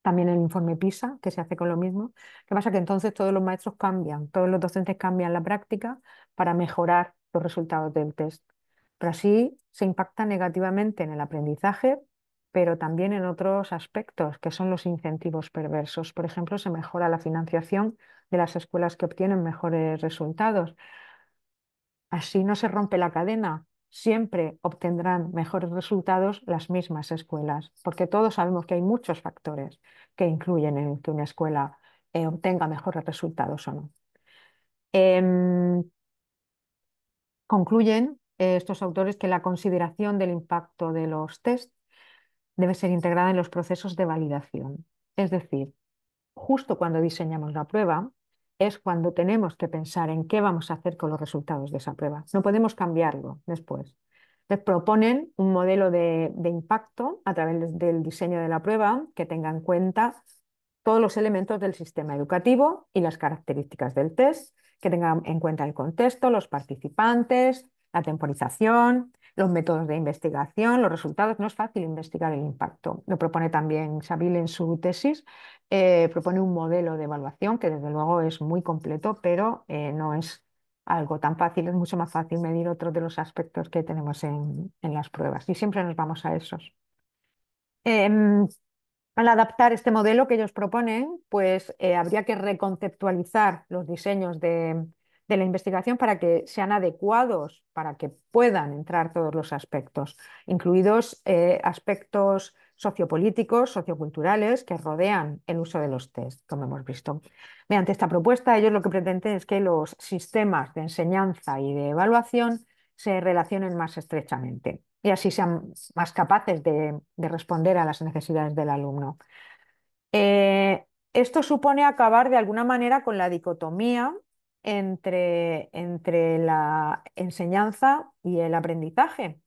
también el informe PISA, que se hace con lo mismo. ¿Qué pasa? Que entonces todos los maestros cambian, todos los docentes cambian la práctica para mejorar los resultados del test. Pero así se impacta negativamente en el aprendizaje, pero también en otros aspectos, que son los incentivos perversos. Por ejemplo, se mejora la financiación de las escuelas que obtienen mejores resultados. Así no se rompe la cadena. Siempre obtendrán mejores resultados las mismas escuelas, porque todos sabemos que hay muchos factores que influyen en que una escuela obtenga mejores resultados o no. Em, Concluyen estos autores que la consideración del impacto de los test debe ser integrada en los procesos de validación. Es decir, justo cuando diseñamos la prueba es cuando tenemos que pensar en qué vamos a hacer con los resultados de esa prueba. No podemos cambiarlo después. Les proponen un modelo de impacto a través del diseño de la prueba que tenga en cuenta todos los elementos del sistema educativo y las características del test, que tengan en cuenta el contexto, los participantes, la temporización, los métodos de investigación, los resultados. No es fácil investigar el impacto. Lo propone también Saville en su tesis. Propone un modelo de evaluación que desde luego es muy completo, pero no es algo tan fácil. Es mucho más fácil medir otros de los aspectos que tenemos en las pruebas y siempre nos vamos a esos. Em, Al adaptar este modelo que ellos proponen, pues habría que reconceptualizar los diseños de la investigación para que sean adecuados, para que puedan entrar todos los aspectos, incluidos aspectos sociopolíticos, socioculturales que rodean el uso de los test, como hemos visto. Mediante esta propuesta, ellos lo que pretenden es que los sistemas de enseñanza y de evaluación se relacionen más estrechamente y así sean más capaces de responder a las necesidades del alumno. Esto supone acabar de alguna manera con la dicotomía entre la enseñanza y el aprendizaje,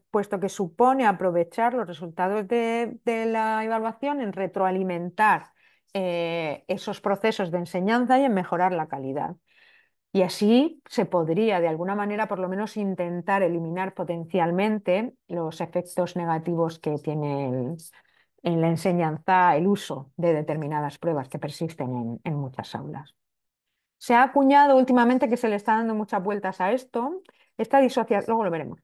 puesto que supone aprovechar los resultados de la evaluación en retroalimentar esos procesos de enseñanza y en mejorar la calidad. Y así se podría, de alguna manera, por lo menos intentar eliminar potencialmente los efectos negativos que tiene en la enseñanza el uso de determinadas pruebas que persisten en muchas aulas. Se ha acuñado últimamente que se le está dando muchas vueltas a esto. Esta disociación, luego lo veremos.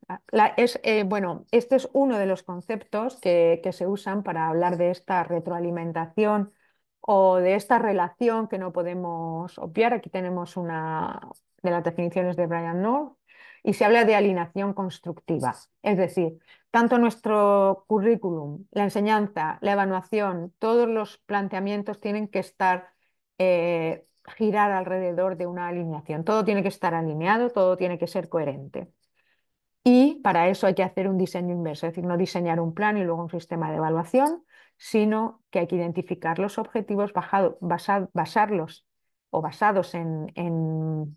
Bueno, este es uno de los conceptos que se usan para hablar de esta retroalimentación o de esta relación que no podemos obviar. Aquí tenemos una de las definiciones de Brian North y se habla de alineación constructiva. Es decir, tanto nuestro currículum, la enseñanza, la evaluación, todos los planteamientos tienen que estar girar alrededor de una alineación. Todo tiene que estar alineado, todo tiene que ser coherente. Y para eso hay que hacer un diseño inverso, es decir, no diseñar un plan y luego un sistema de evaluación, sino que hay que identificar los objetivos, basarlos o basados en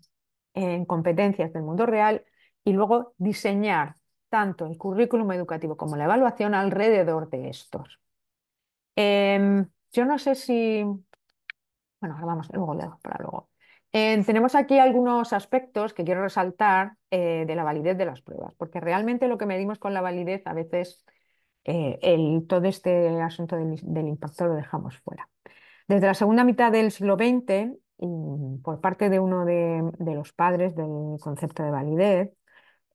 competencias del mundo real y luego diseñar tanto el currículum educativo como la evaluación alrededor de estos. Yo no sé si bueno, ahora vamos, luego le dejo para luego. Tenemos aquí algunos aspectos que quiero resaltar de la validez de las pruebas, porque realmente lo que medimos con la validez a veces todo este asunto del impacto lo dejamos fuera. Desde la segunda mitad del siglo XX, y por parte de uno de los padres del concepto de validez,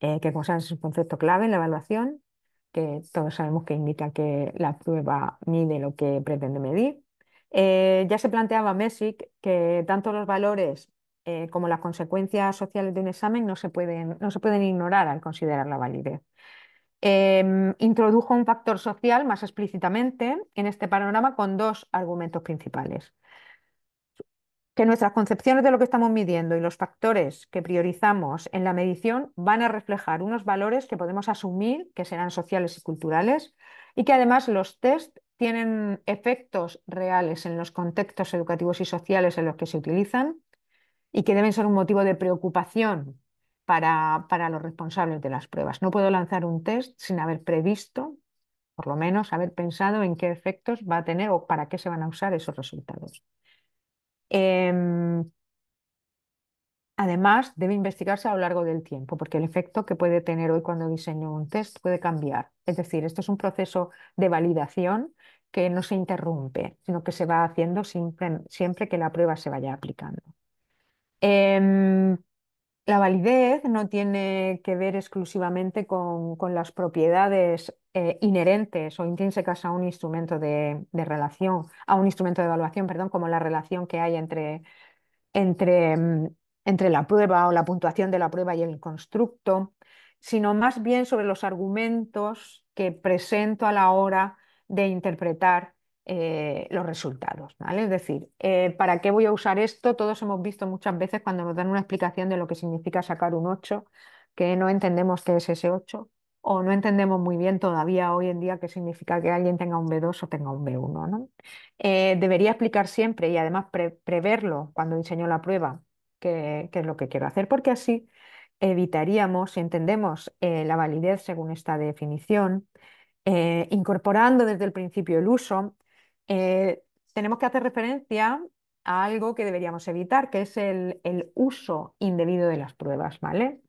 que como sabes es un concepto clave en la evaluación, que todos sabemos que indica que la prueba mide lo que pretende medir. Ya se planteaba Messick que tanto los valores como las consecuencias sociales de un examen no se pueden ignorar al considerar la validez. Introdujo un factor social más explícitamente en este panorama con dos argumentos principales: que nuestras concepciones de lo que estamos midiendo y los factores que priorizamos en la medición van a reflejar unos valores que podemos asumir que serán sociales y culturales, y que además los test tienen efectos reales en los contextos educativos y sociales en los que se utilizan y que deben ser un motivo de preocupación para los responsables de las pruebas. No puedo lanzar un test sin haber previsto, por lo menos haber pensado en qué efectos va a tener o para qué se van a usar esos resultados. Em, Además, debe investigarse a lo largo del tiempo, porque el efecto que puede tener hoy cuando diseño un test puede cambiar. Es decir, esto es un proceso de validación que no se interrumpe, sino que se va haciendo siempre que la prueba se vaya aplicando. Em, la validez no tiene que ver exclusivamente con las propiedades inherentes o intrínsecas a un instrumento de relación, a un instrumento de evaluación, perdón, como la relación que hay entre, mm, entre la prueba o la puntuación de la prueba y el constructo, sino más bien sobre los argumentos que presento a la hora de interpretar los resultados, ¿vale? Es decir, ¿para qué voy a usar esto? Todos hemos visto muchas veces cuando nos dan una explicación de lo que significa sacar un 8, que no entendemos qué es ese 8, o no entendemos muy bien todavía hoy en día qué significa que alguien tenga un B2 o tenga un B1, ¿no? Debería explicar siempre y además preverlo cuando diseño la prueba qué es lo que quiero hacer, porque así evitaríamos, si entendemos la validez según esta definición, incorporando desde el principio el uso, eh, tenemos que hacer referencia a algo que deberíamos evitar, que es el uso indebido de las pruebas, ¿vale?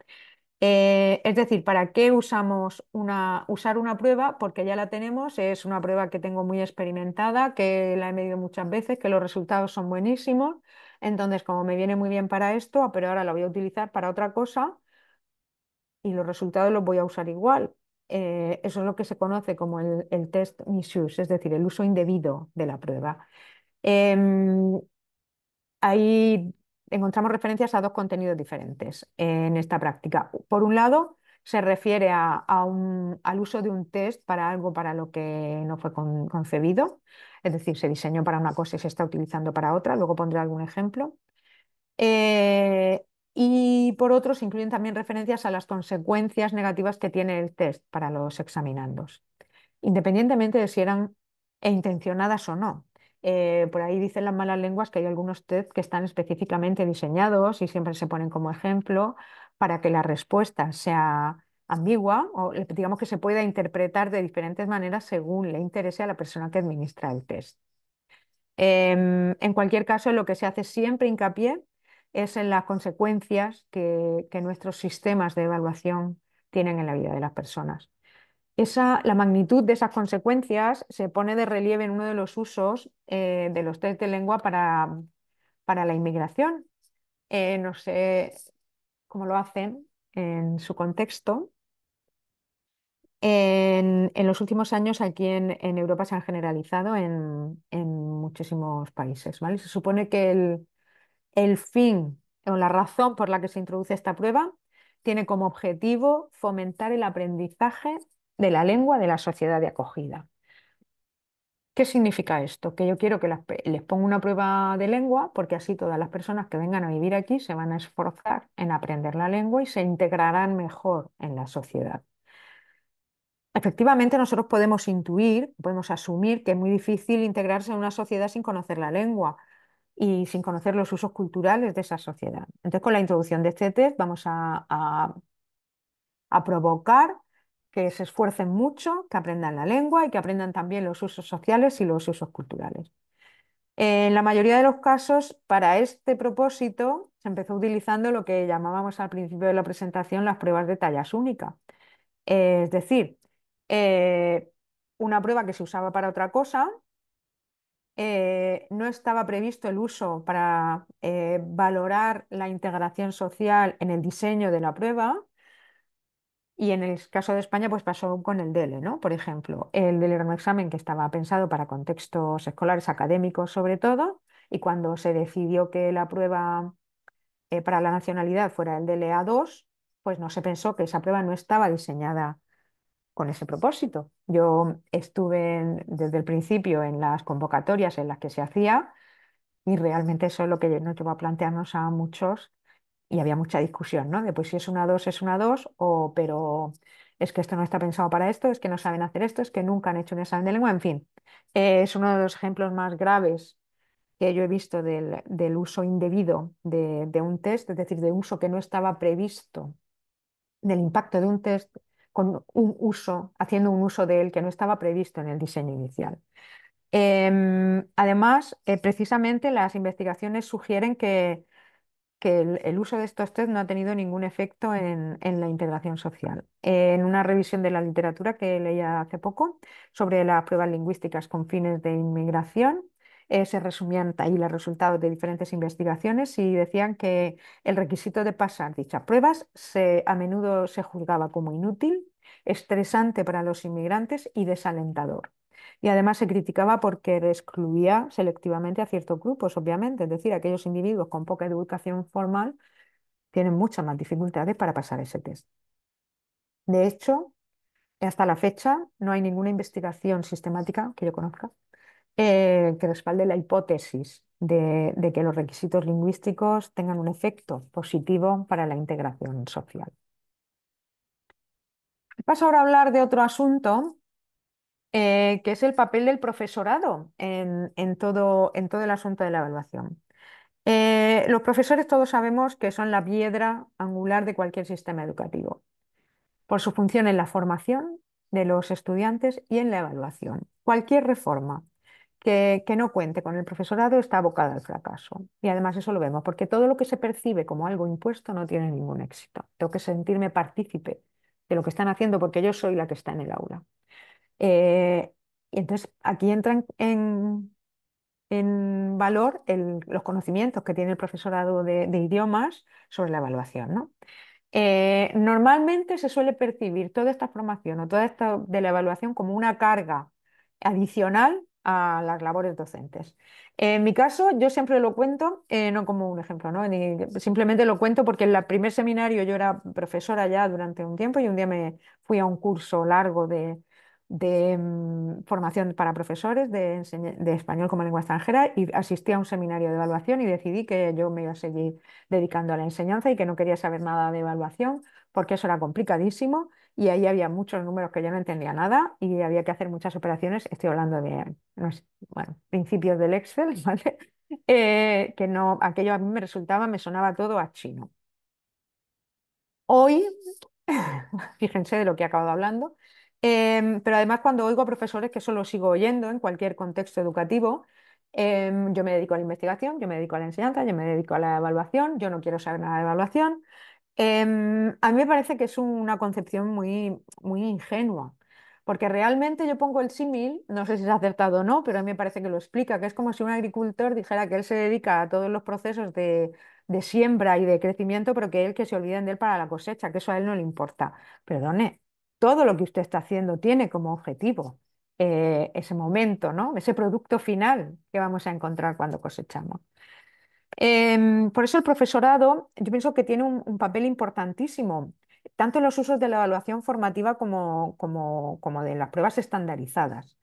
Es decir, ¿para qué usar una prueba? Porque ya la tenemos, es una prueba que tengo muy experimentada, que la he medido muchas veces, que los resultados son buenísimos. Entonces, como me viene muy bien para esto, pero ahora la voy a utilizar para otra cosa y los resultados los voy a usar igual. Eso es lo que se conoce como el test misuse, es decir, el uso indebido de la prueba. Em, Ahí encontramos referencias a dos contenidos diferentes en esta práctica. Por un lado, se refiere al uso de un test para algo para lo que no fue concebido, es decir, se diseñó para una cosa y se está utilizando para otra. Luego pondré algún ejemplo. Eh, y por otro, se incluyen también referencias a las consecuencias negativas que tiene el test para los examinandos, independientemente de si eran intencionadas o no. Por ahí dicen las malas lenguas que hay algunos test que están específicamente diseñados y siempre se ponen como ejemplo para que la respuesta sea ambigua o digamos que se pueda interpretar de diferentes maneras según le interese a la persona que administra el test. En cualquier caso, lo que se hace siempre hincapié es en las consecuencias que nuestros sistemas de evaluación tienen en la vida de las personas. La magnitud de esas consecuencias se pone de relieve en uno de los usos de los test de lengua para la inmigración. No sé cómo lo hacen en su contexto. En los últimos años aquí en Europa se han generalizado en muchísimos países, ¿vale? Se supone que el fin o la razón por la que se introduce esta prueba tiene como objetivo fomentar el aprendizaje de la lengua de la sociedad de acogida. ¿Qué significa esto? Que yo quiero que les ponga una prueba de lengua porque así todas las personas que vengan a vivir aquí se van a esforzar en aprender la lengua y se integrarán mejor en la sociedad. Efectivamente, nosotros podemos intuir, podemos asumir que es muy difícil integrarse en una sociedad sin conocer la lengua y sin conocer los usos culturales de esa sociedad. Entonces, con la introducción de este test vamos a provocar que se esfuercen mucho, que aprendan la lengua y que aprendan también los usos sociales y los usos culturales. En la mayoría de los casos, para este propósito, se empezó utilizando lo que llamábamos al principio de la presentación las pruebas de tallas únicas. Es decir, eh, una prueba que se usaba para otra cosa, no estaba previsto el uso para valorar la integración social en el diseño de la prueba. Y en el caso de España, pues pasó con el DELE, ¿no? Por ejemplo, el DELE era un examen que estaba pensado para contextos escolares académicos sobre todo, y cuando se decidió que la prueba para la nacionalidad fuera el DELE A2, pues no se pensó que esa prueba no estaba diseñada con ese propósito. Yo estuve desde el principio en las convocatorias en las que se hacía y realmente eso es lo que nos llevó a plantearnos a muchos y había mucha discusión, ¿no? De pues si es una 2 es una 2 o pero es que esto no está pensado para esto, es que no saben hacer esto, es que nunca han hecho un examen de lengua, en fin. Es uno de los ejemplos más graves que yo he visto del uso indebido de un test, es decir, de uso que no estaba previsto, del impacto de un test con un uso, haciendo un uso de él que no estaba previsto en el diseño inicial. Además, precisamente las investigaciones sugieren que el uso de estos test no ha tenido ningún efecto en la integración social. En una revisión de la literatura que leía hace poco sobre las pruebas lingüísticas con fines de inmigración, se resumían ahí los resultados de diferentes investigaciones y decían que el requisito de pasar dichas pruebas a menudo se juzgaba como inútil, estresante para los inmigrantes y desalentador. Y además se criticaba porque excluía selectivamente a ciertos grupos, obviamente, es decir, aquellos individuos con poca educación formal tienen muchas más dificultades para pasar ese test. De hecho, hasta la fecha no hay ninguna investigación sistemática que yo conozca que respalde la hipótesis de que los requisitos lingüísticos tengan un efecto positivo para la integración social. Paso ahora a hablar de otro asunto que es el papel del profesorado en todo el asunto de la evaluación. Los profesores todos sabemos que son la piedra angular de cualquier sistema educativo, por su función en la formación de los estudiantes y en la evaluación. Cualquier reforma que no cuente con el profesorado está abocada al fracaso. Y además eso lo vemos, porque todo lo que se percibe como algo impuesto no tiene ningún éxito. Tengo que sentirme partícipe de lo que están haciendo porque yo soy la que está en el aula. Eh, y entonces aquí entran en valor los conocimientos que tiene el profesorado de idiomas sobre la evaluación, ¿no? Normalmente se suele percibir toda esta formación o toda esta de la evaluación como una carga adicional a las labores docentes. En mi caso, yo siempre lo cuento, no como un ejemplo, ¿no? Simplemente lo cuento porque en el primer seminario yo era profesora ya durante un tiempo y un día me fui a un curso largo de formación para profesores de español como lengua extranjera y asistí a un seminario de evaluación y decidí que yo me iba a seguir dedicando a la enseñanza y que no quería saber nada de evaluación porque eso era complicadísimo y ahí había muchos números que yo no entendía nada y había que hacer muchas operaciones. Estoy hablando de, no sé, bueno, principios del Excel, ¿vale? Que no, aquello a mí me resultaba, me sonaba todo a chino. Hoy, fíjense de lo que he acabado hablando, pero además cuando oigo a profesores, que eso lo sigo oyendo en cualquier contexto educativo, yo me dedico a la investigación, yo me dedico a la enseñanza, yo me dedico a la evaluación, yo no quiero saber nada de evaluación. A mí me parece que es una concepción muy, muy ingenua, porque realmente yo pongo el símil, no sé si es acertado o no, pero a mí me parece que lo explica, que es como si un agricultor dijera que él se dedica a todos los procesos de siembra y de crecimiento, pero que él que se olviden de él para la cosecha, que eso a él no le importa. Perdone, todo lo que usted está haciendo tiene como objetivo ese momento, ¿no? Ese producto final que vamos a encontrar cuando cosechamos. Por eso el profesorado, yo pienso que tiene un papel importantísimo, tanto en los usos de la evaluación formativa como de las pruebas estandarizadas.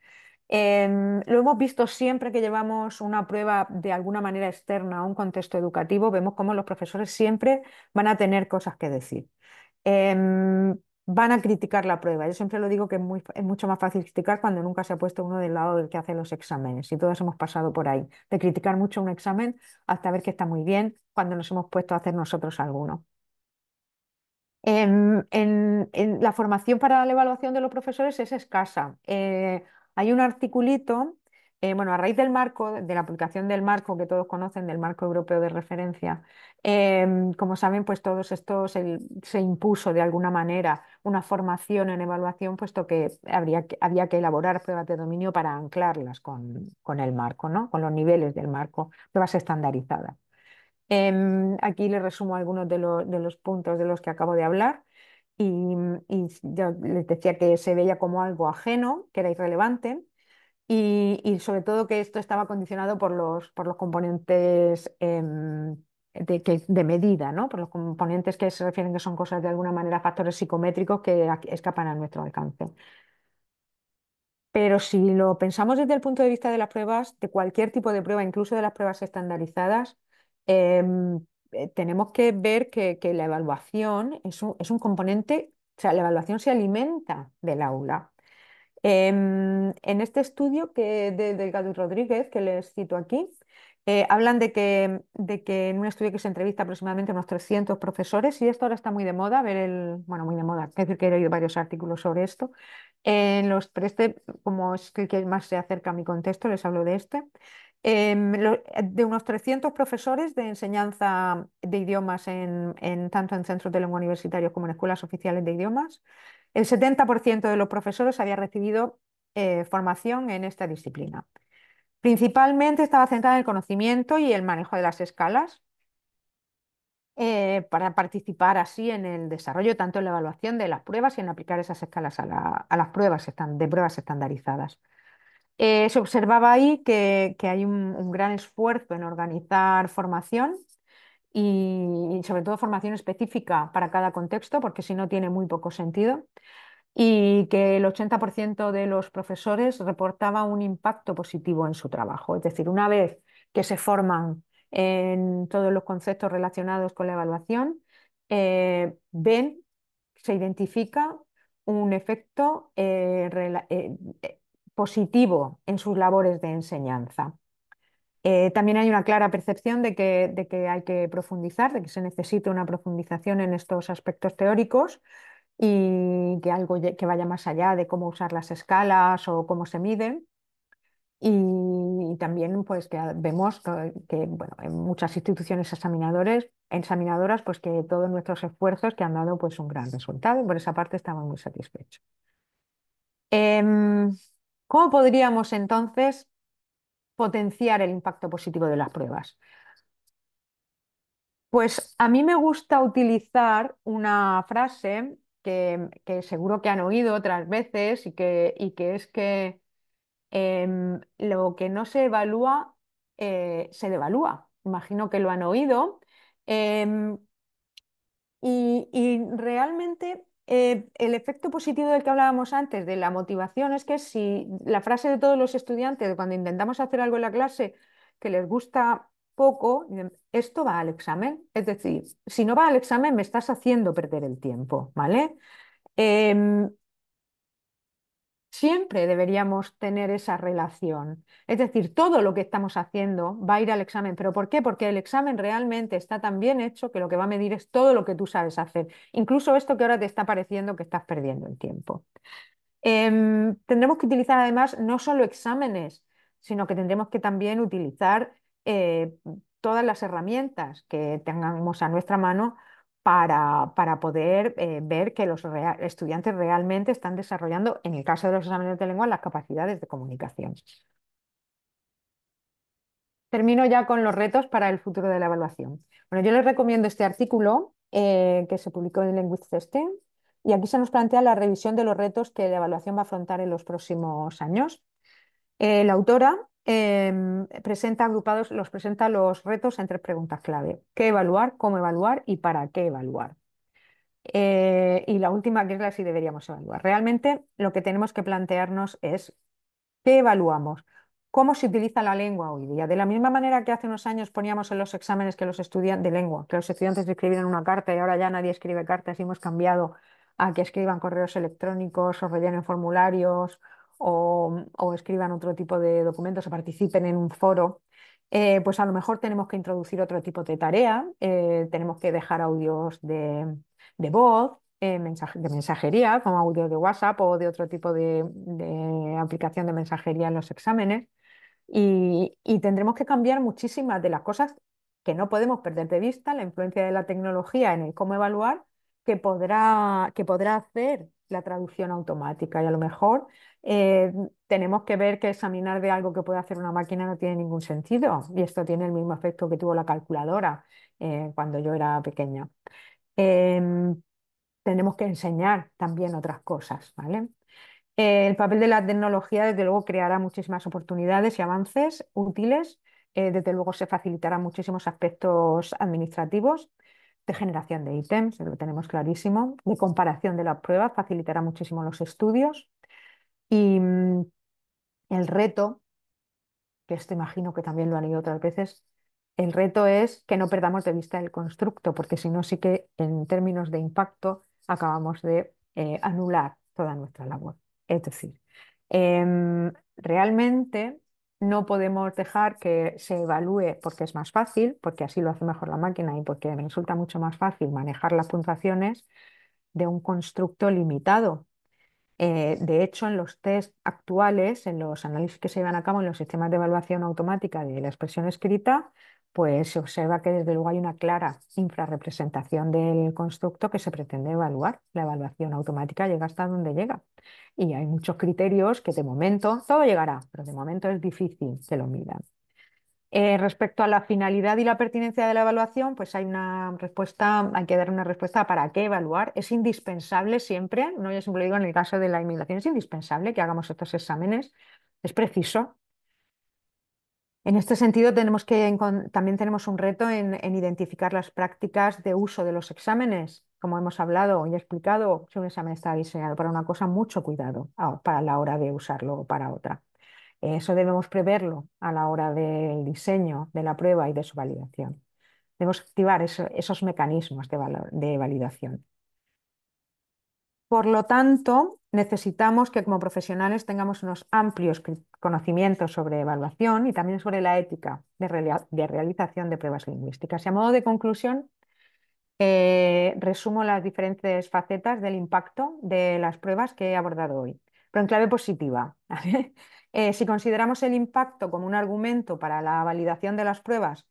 Lo hemos visto siempre que llevamos una prueba de alguna manera externa a un contexto educativo, vemos cómo los profesores siempre van a tener cosas que decir. Van a criticar la prueba. Yo siempre lo digo que es mucho más fácil criticar cuando nunca se ha puesto uno del lado del que hace los exámenes. Y todos hemos pasado por ahí, de criticar mucho un examen hasta ver que está muy bien cuando nos hemos puesto a hacer nosotros alguno. En la formación para la evaluación de los profesores es escasa. Hay un articulito, bueno, a raíz del marco, de la aplicación del marco que todos conocen, del marco europeo de referencia, como saben, pues todos estos se impuso de alguna manera una formación en evaluación, puesto que había que elaborar pruebas de dominio para anclarlas con el marco, ¿no? Con los niveles del marco, pruebas estandarizadas. Aquí les resumo algunos de los puntos de los que acabo de hablar y yo les decía que se veía como algo ajeno, que era irrelevante y sobre todo que esto estaba condicionado por los componentes de medida, ¿no? Por los componentes que se refieren que son cosas de alguna manera, factores psicométricos que escapan a nuestro alcance. Pero si lo pensamos desde el punto de vista de las pruebas, de cualquier tipo de prueba, incluso de las pruebas estandarizadas, tenemos que ver que la evaluación es un componente, o sea, la evaluación se alimenta del aula. En este estudio de Delgado y Rodríguez, que les cito aquí, hablan de que en un estudio que se entrevista aproximadamente a unos 300 profesores, y esto ahora está muy de moda, bueno, muy de moda, es decir, que he leído varios artículos sobre esto, pero este, como es el que más se acerca a mi contexto, les hablo de este. De unos 300 profesores de enseñanza de idiomas tanto en centros de lengua universitarios como en escuelas oficiales de idiomas, el 70% de los profesores había recibido formación en esta disciplina. Principalmente estaba centrada en el conocimiento y el manejo de las escalas para participar así en el desarrollo, tanto en la evaluación de las pruebas y en aplicar esas escalas a las pruebas de pruebas estandarizadas. Se observaba ahí que hay un gran esfuerzo en organizar formación y sobre todo formación específica para cada contexto, porque si no tiene muy poco sentido y que el 80% de los profesores reportaba un impacto positivo en su trabajo. Es decir, una vez que se forman en todos los conceptos relacionados con la evaluación, ven, se identifica un efecto positivo en sus labores de enseñanza. También hay una clara percepción de que hay que profundizar, de que se necesita una profundización en estos aspectos teóricos y que algo que vaya más allá de cómo usar las escalas o cómo se miden. Y también pues que vemos bueno, en muchas instituciones examinadoras pues que todos nuestros esfuerzos que han dado pues un gran resultado y por esa parte estamos muy satisfechos. Em, ¿Cómo podríamos entonces potenciar el impacto positivo de las pruebas? Pues a mí me gusta utilizar una frase que seguro que han oído otras veces y que es que lo que no se evalúa se devalúa. Imagino que lo han oído. Em, y realmente el efecto positivo del que hablábamos antes, de la motivación, es que si la frase de todos los estudiantes cuando intentamos hacer algo en la clase que les gusta poco, dicen, esto va al examen. Es decir, si no va al examen me estás haciendo perder el tiempo, ¿vale? Em, Siempre deberíamos tener esa relación. Es decir, todo lo que estamos haciendo va a ir al examen. ¿Pero por qué? Porque el examen realmente está tan bien hecho que lo que va a medir es todo lo que tú sabes hacer, incluso esto que ahora te está pareciendo que estás perdiendo el tiempo. Tendremos que utilizar además no solo exámenes, sino que tendremos que también utilizar eh, todas las herramientas que tengamos a nuestra mano para poder ver que los estudiantes realmente están desarrollando, en el caso de los exámenes de lengua, las capacidades de comunicación. Termino ya con los retos para el futuro de la evaluación. Bueno, yo les recomiendo este artículo que se publicó en Language Testing y aquí se nos plantea la revisión de los retos que la evaluación va a afrontar en los próximos años. La autora presenta los retos en tres preguntas clave: ¿qué evaluar, cómo evaluar y para qué evaluar? Y la última, que es la si deberíamos evaluar. Realmente lo que tenemos que plantearnos es ¿qué evaluamos? ¿Cómo se utiliza la lengua hoy día? De la misma manera que hace unos años poníamos en los exámenes que los estudiantes de lengua, que los estudiantes escribieran una carta y ahora ya nadie escribe cartas y hemos cambiado a que escriban correos electrónicos o rellenen formularios o escriban otro tipo de documentos o participen en un foro. Pues a lo mejor tenemos que introducir otro tipo de tarea, tenemos que dejar audios de voz, de mensajería, como audio de WhatsApp o de otro tipo de aplicación de mensajería en los exámenes. Y tendremos que cambiar muchísimas de las cosas que no podemos perder de vista, la influencia de la tecnología en el cómo evaluar, que podrá hacer la traducción automática. Y a lo mejor tenemos que ver que examinar de algo que puede hacer una máquina no tiene ningún sentido. Y esto tiene el mismo efecto que tuvo la calculadora cuando yo era pequeña. Em, Tenemos que enseñar también otras cosas, ¿vale? El papel de la tecnología, desde luego, creará muchísimas oportunidades y avances útiles. Desde luego, se facilitarán muchísimos aspectos administrativos de generación de ítems, lo tenemos clarísimo, de comparación de las pruebas, facilitará muchísimo los estudios. Y el reto, que esto imagino que también lo han leído otras veces, el reto es que no perdamos de vista el constructo, porque si no, sí que en términos de impacto acabamos de anular toda nuestra labor. Es decir, realmente no podemos dejar que se evalúe porque es más fácil, porque así lo hace mejor la máquina y porque resulta mucho más fácil manejar las puntuaciones de un constructo limitado. De hecho, en los test actuales, en los análisis que se llevan a cabo en los sistemas de evaluación automática de la expresión escrita, pues se observa que desde luego hay una clara infrarrepresentación del constructo que se pretende evaluar. La evaluación automática llega hasta donde llega. Y hay muchos criterios que de momento, todo llegará, pero de momento es difícil que lo midan. Respecto a la finalidad y la pertinencia de la evaluación, pues hay que dar una respuesta para qué evaluar. Es indispensable siempre, no yo siempre lo digo en el caso de la inmigración, es indispensable que hagamos estos exámenes, es preciso. En este sentido, también tenemos un reto en identificar las prácticas de uso de los exámenes. Como hemos hablado y explicado, si un examen está diseñado para una cosa, mucho cuidado para la hora de usarlo para otra. Eso debemos preverlo a la hora del diseño de la prueba y de su validación. Debemos activar esos mecanismos de validación. Por lo tanto, necesitamos que como profesionales tengamos unos amplios conocimientos sobre evaluación y también sobre la ética de realización de pruebas lingüísticas. Y a modo de conclusión, resumo las diferentes facetas del impacto de las pruebas que he abordado hoy, pero en clave positiva. ¿Vale? Si consideramos el impacto como un argumento para la validación de las pruebas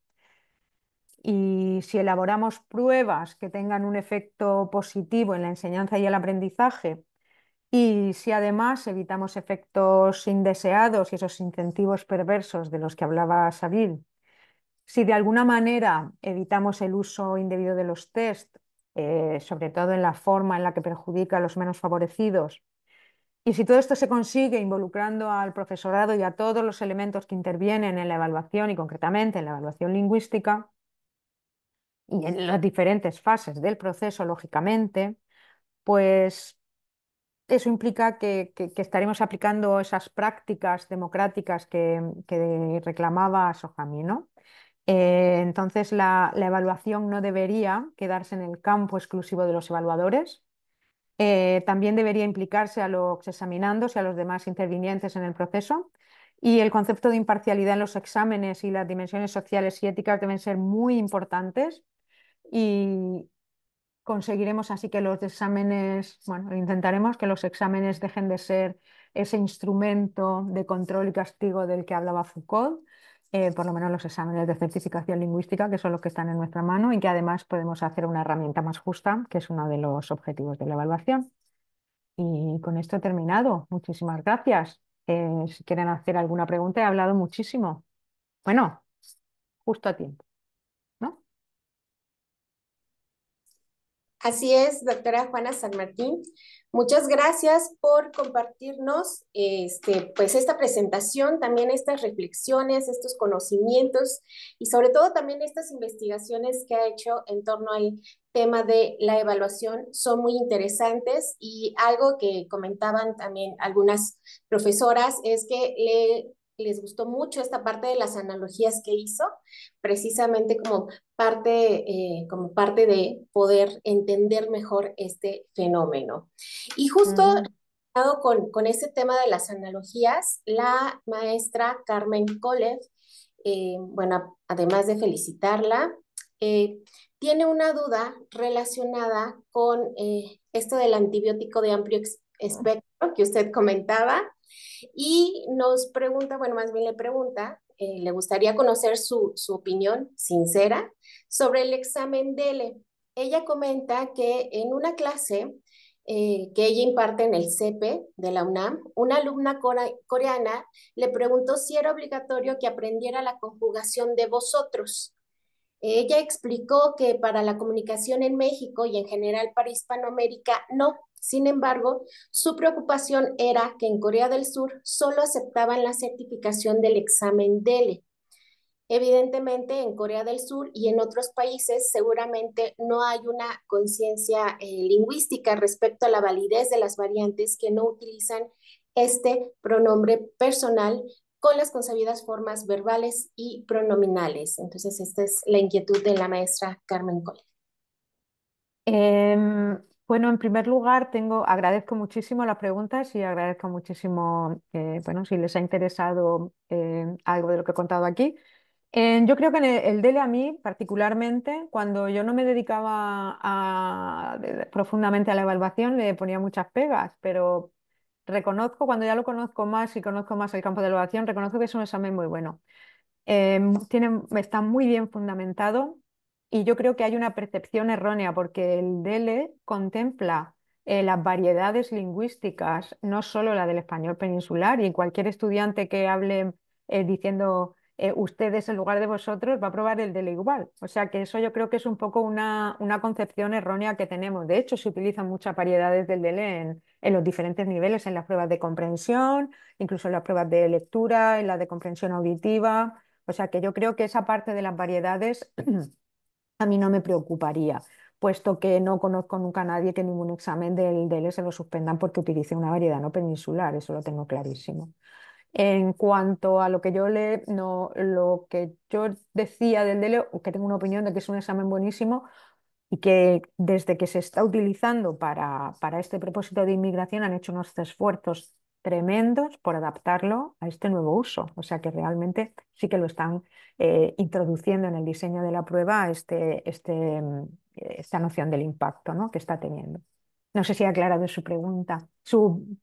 y si elaboramos pruebas que tengan un efecto positivo en la enseñanza y el aprendizaje, y si además evitamos efectos indeseados y esos incentivos perversos de los que hablaba Sabine, si de alguna manera evitamos el uso indebido de los test, sobre todo en la forma en la que perjudica a los menos favorecidos, y si todo esto se consigue involucrando al profesorado y a todos los elementos que intervienen en la evaluación y concretamente en la evaluación lingüística y en las diferentes fases del proceso, lógicamente, pues eso implica que estaremos aplicando esas prácticas democráticas que reclamaba Sohami, ¿no? Entonces, la evaluación no debería quedarse en el campo exclusivo de los evaluadores. También debería implicarse a los examinandos y a los demás intervinientes en el proceso. Y el concepto de imparcialidad en los exámenes y las dimensiones sociales y éticas deben ser muy importantes. Y, conseguiremos así que los exámenes, bueno, intentaremos que los exámenes dejen de ser ese instrumento de control y castigo del que hablaba Foucault, por lo menos los exámenes de certificación lingüística, que son los que están en nuestra mano y que además podemos hacer una herramienta más justa, que es uno de los objetivos de la evaluación. Y con esto he terminado. Muchísimas gracias. Si quieren hacer alguna pregunta, he hablado muchísimo. Bueno, justo a tiempo, ¿no? Así es, doctora Juana San Martín. Muchas gracias por compartirnos pues esta presentación, también estas reflexiones, estos conocimientos y sobre todo también estas investigaciones que ha hecho en torno al tema de la evaluación son muy interesantes y algo que comentaban también algunas profesoras es que les gustó mucho esta parte de las analogías que hizo, precisamente como parte de poder entender mejor este fenómeno. Y justo Ujú. con ese tema de las analogías, la maestra Carmen Kolev, bueno, además de felicitarla, eh, tiene una duda relacionada con esto del antibiótico de amplio espectro que usted comentaba y nos pregunta, bueno, más bien le pregunta, le gustaría conocer su opinión sincera sobre el examen DELE. Ella comenta que en una clase que ella imparte en el CEPE de la UNAM, una alumna coreana le preguntó si era obligatorio que aprendiera la conjugación de vosotros. Ella explicó que para la comunicación en México y en general para Hispanoamérica no. Sin embargo, su preocupación era que en Corea del Sur solo aceptaban la certificación del examen DELE. Evidentemente, en Corea del Sur y en otros países seguramente no hay una conciencia lingüística respecto a la validez de las variantes que no utilizan este pronombre personal con las consabidas formas verbales y pronominales. Entonces, esta es la inquietud de la maestra Carmen Cole. Bueno, en primer lugar, agradezco muchísimo las preguntas y agradezco muchísimo, bueno, si les ha interesado algo de lo que he contado aquí. Yo creo que en el DELE a mí, particularmente, cuando yo no me dedicaba profundamente a la evaluación, le ponía muchas pegas, pero reconozco, cuando ya lo conozco más y conozco más el campo de la evaluación, reconozco que es un examen muy bueno. Está muy bien fundamentado y yo creo que hay una percepción errónea porque el DELE contempla las variedades lingüísticas, no solo la del español peninsular, y cualquier estudiante que hable diciendo ustedes en lugar de vosotros va a probar el DELE igual. O sea que eso yo creo que es un poco una concepción errónea que tenemos. De hecho, se utilizan muchas variedades del DELE en los diferentes niveles, en las pruebas de comprensión, incluso en las pruebas de lectura, en las de comprensión auditiva. O sea que yo creo que esa parte de las variedades a mí no me preocuparía, puesto que no conozco nunca a nadie que ningún examen del DELE se lo suspendan porque utilice una variedad no peninsular, eso lo tengo clarísimo. En cuanto a lo que lo que yo decía del DELE, que tengo una opinión de que es un examen buenísimo y que desde que se está utilizando para este propósito de inmigración han hecho unos esfuerzos tremendos por adaptarlo a este nuevo uso. O sea que realmente sí que lo están introduciendo en el diseño de la prueba esta noción del impacto, ¿no?, que está teniendo. No sé si he aclarado su pregunta,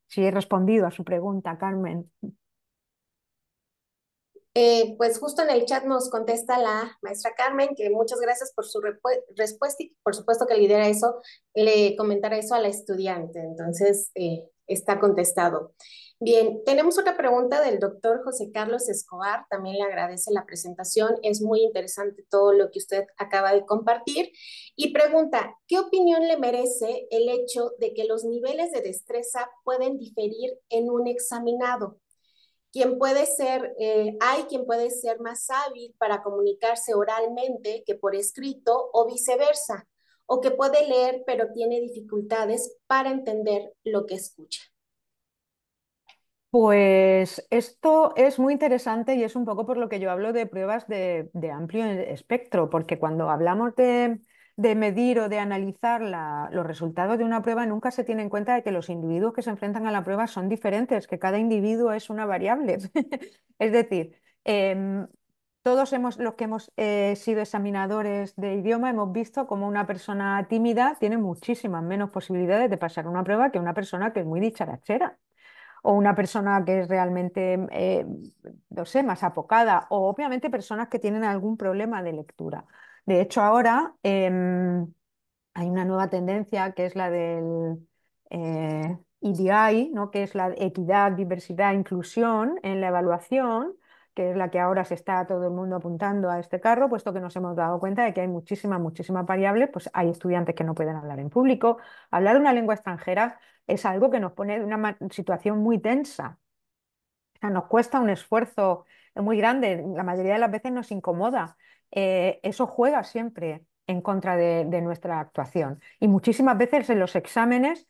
si he respondido a su pregunta, Carmen. Pues justo en el chat nos contesta la maestra Carmen que muchas gracias por su respuesta y por supuesto que lidera eso, le comentará eso a la estudiante. Entonces, está contestado. Bien, tenemos otra pregunta del doctor José Carlos Escobar. También le agradece la presentación. Es muy interesante todo lo que usted acaba de compartir. Y pregunta, ¿qué opinión le merece el hecho de que los niveles de destreza pueden diferir en un examinado? Hay quien puede ser más hábil para comunicarse oralmente que por escrito o viceversa, o que puede leer pero tiene dificultades para entender lo que escucha. Pues esto es muy interesante y es un poco por lo que yo hablo de pruebas de amplio espectro, porque cuando hablamos de medir o de analizar los resultados de una prueba, nunca se tiene en cuenta de que los individuos que se enfrentan a la prueba son diferentes, que cada individuo es una variable. Es decir, todos los que hemos sido examinadores de idioma hemos visto como una persona tímida tiene muchísimas menos posibilidades de pasar una prueba que una persona que es muy dicharachera o una persona que es realmente, no sé, más apocada, o obviamente personas que tienen algún problema de lectura. De hecho, ahora hay una nueva tendencia que es la del EDI, ¿no?, que es la equidad, diversidad, inclusión en la evaluación, que es la que ahora se está todo el mundo apuntando a este carro, puesto que nos hemos dado cuenta de que hay muchísimas variables, pues hay estudiantes que no pueden hablar en público. Hablar una lengua extranjera es algo que nos pone en una situación muy tensa. O sea, nos cuesta un esfuerzo muy grande, la mayoría de las veces nos incomoda. Eso juega siempre en contra de nuestra actuación. Y muchísimas veces en los exámenes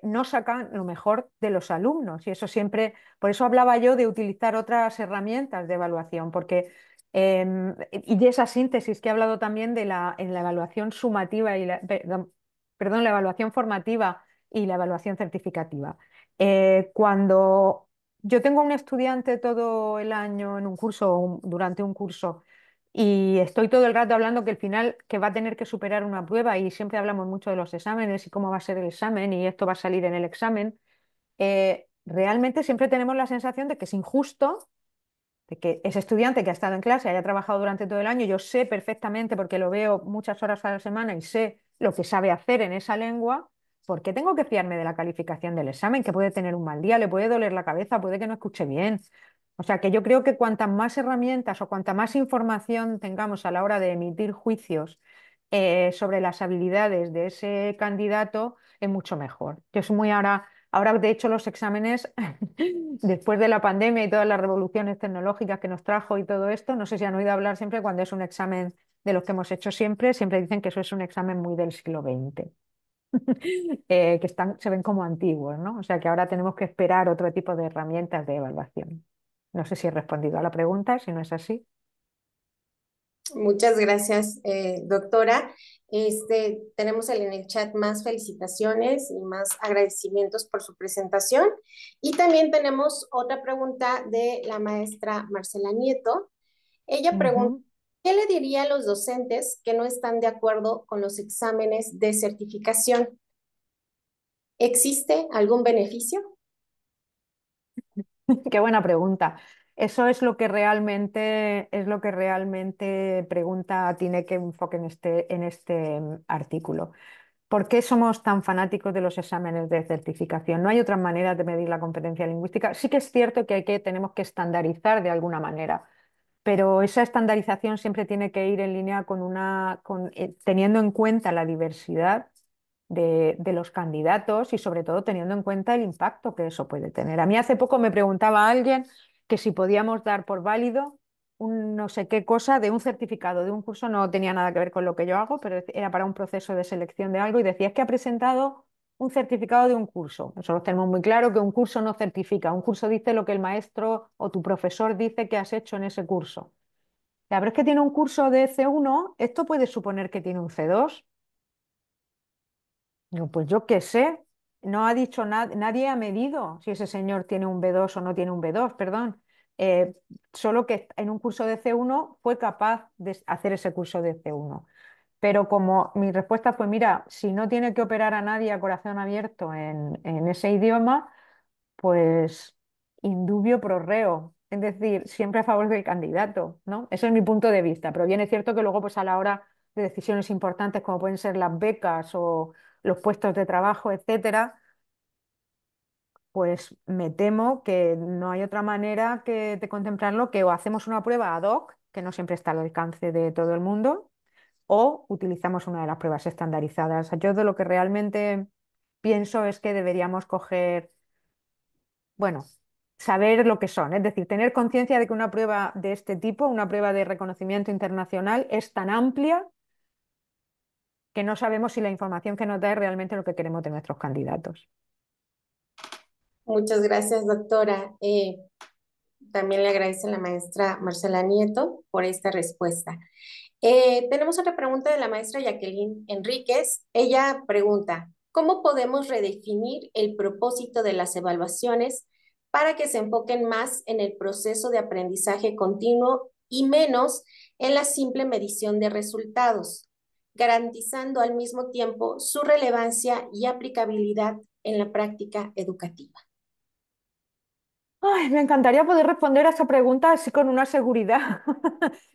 no sacan lo mejor de los alumnos. Y eso siempre, por eso hablaba yo de utilizar otras herramientas de evaluación, porque y de esa síntesis que he hablado también en la evaluación sumativa perdón, la evaluación formativa y la evaluación certificativa. Cuando yo tengo un estudiante todo el año en un curso, durante un curso, y estoy todo el rato hablando que al final que va a tener que superar una prueba y siempre hablamos mucho de los exámenes y cómo va a ser el examen y esto va a salir en el examen. Realmente siempre tenemos la sensación de que es injusto, de que ese estudiante que ha estado en clase, haya trabajado durante todo el año, yo sé perfectamente porque lo veo muchas horas a la semana y sé lo que sabe hacer en esa lengua. ¿Por qué tengo que fiarme de la calificación del examen? Que puede tener un mal día, le puede doler la cabeza, puede que no escuche bien. O sea que yo creo que cuantas más herramientas o cuanta más información tengamos a la hora de emitir juicios sobre las habilidades de ese candidato, es mucho mejor. Yo soy muy ahora de hecho los exámenes, después de la pandemia y todas las revoluciones tecnológicas que nos trajo y todo esto, no sé si han oído hablar siempre cuando es un examen de los que hemos hecho siempre, siempre dicen que eso es un examen muy del siglo XX. Que se ven como antiguos, ¿no? O sea que ahora tenemos que esperar otro tipo de herramientas de evaluación. No sé si he respondido a la pregunta, si no es así. Muchas gracias, doctora. Tenemos en el chat más felicitaciones y más agradecimientos por su presentación. Y también tenemos otra pregunta de la maestra Marcela Nieto. Ella pregunta, Ujú. ¿qué le diría a los docentes que no están de acuerdo con los exámenes de certificación? ¿Existe algún beneficio? Qué buena pregunta. Eso es lo que realmente pregunta tiene que enfoque en este artículo. ¿Por qué somos tan fanáticos de los exámenes de certificación? No hay otra manera de medir la competencia lingüística. Sí que es cierto que, tenemos que estandarizar de alguna manera, pero esa estandarización siempre tiene que ir en línea teniendo en cuenta la diversidad de los candidatos y sobre todo teniendo en cuenta el impacto que eso puede tener. A mí hace poco me preguntaba alguien que si podíamos dar por válido un no sé qué cosa de un certificado de un curso, no tenía nada que ver con lo que yo hago, pero era para un proceso de selección de algo y decía, es que ha presentado un certificado de un curso. Nosotros tenemos muy claro que un curso no certifica, un curso dice lo que el maestro o tu profesor dice que has hecho en ese curso. Ya, pero es que tiene un curso de C1, esto puede suponer que tiene un C2. Digo, pues yo qué sé. no ha dicho nada, nadie ha medido si ese señor tiene un B2 o no tiene un B2, perdón. Eh, Solo que en un curso de C1 fue capaz de hacer ese curso de C1. Pero como mi respuesta fue, mira, si no tiene que operar a nadie a corazón abierto en ese idioma, pues indubio pro reo. Es decir, siempre a favor del candidato, ¿no? Ese es mi punto de vista. Pero bien es cierto que luego, pues a la hora de decisiones importantes, como pueden ser las becas o los puestos de trabajo, etcétera, pues me temo que no hay otra manera que de contemplarlo que o hacemos una prueba ad hoc, que no siempre está al alcance de todo el mundo, o utilizamos una de las pruebas estandarizadas. Yo de lo que realmente pienso es que deberíamos coger, bueno, saber lo que son, es decir, tener conciencia de que una prueba de este tipo, una prueba de reconocimiento internacional, es tan amplia que no sabemos si la información que nos da es realmente lo que queremos de nuestros candidatos. Muchas gracias, doctora. También le agradece a la maestra Marcela Nieto por esta respuesta. Tenemos otra pregunta de la maestra Jacqueline Enríquez. Ella pregunta, ¿cómo podemos redefinir el propósito de las evaluaciones para que se enfoquen más en el proceso de aprendizaje continuo y menos en la simple medición de resultados, garantizando al mismo tiempo su relevancia y aplicabilidad en la práctica educativa? Ay, me encantaría poder responder a esa pregunta así con una seguridad,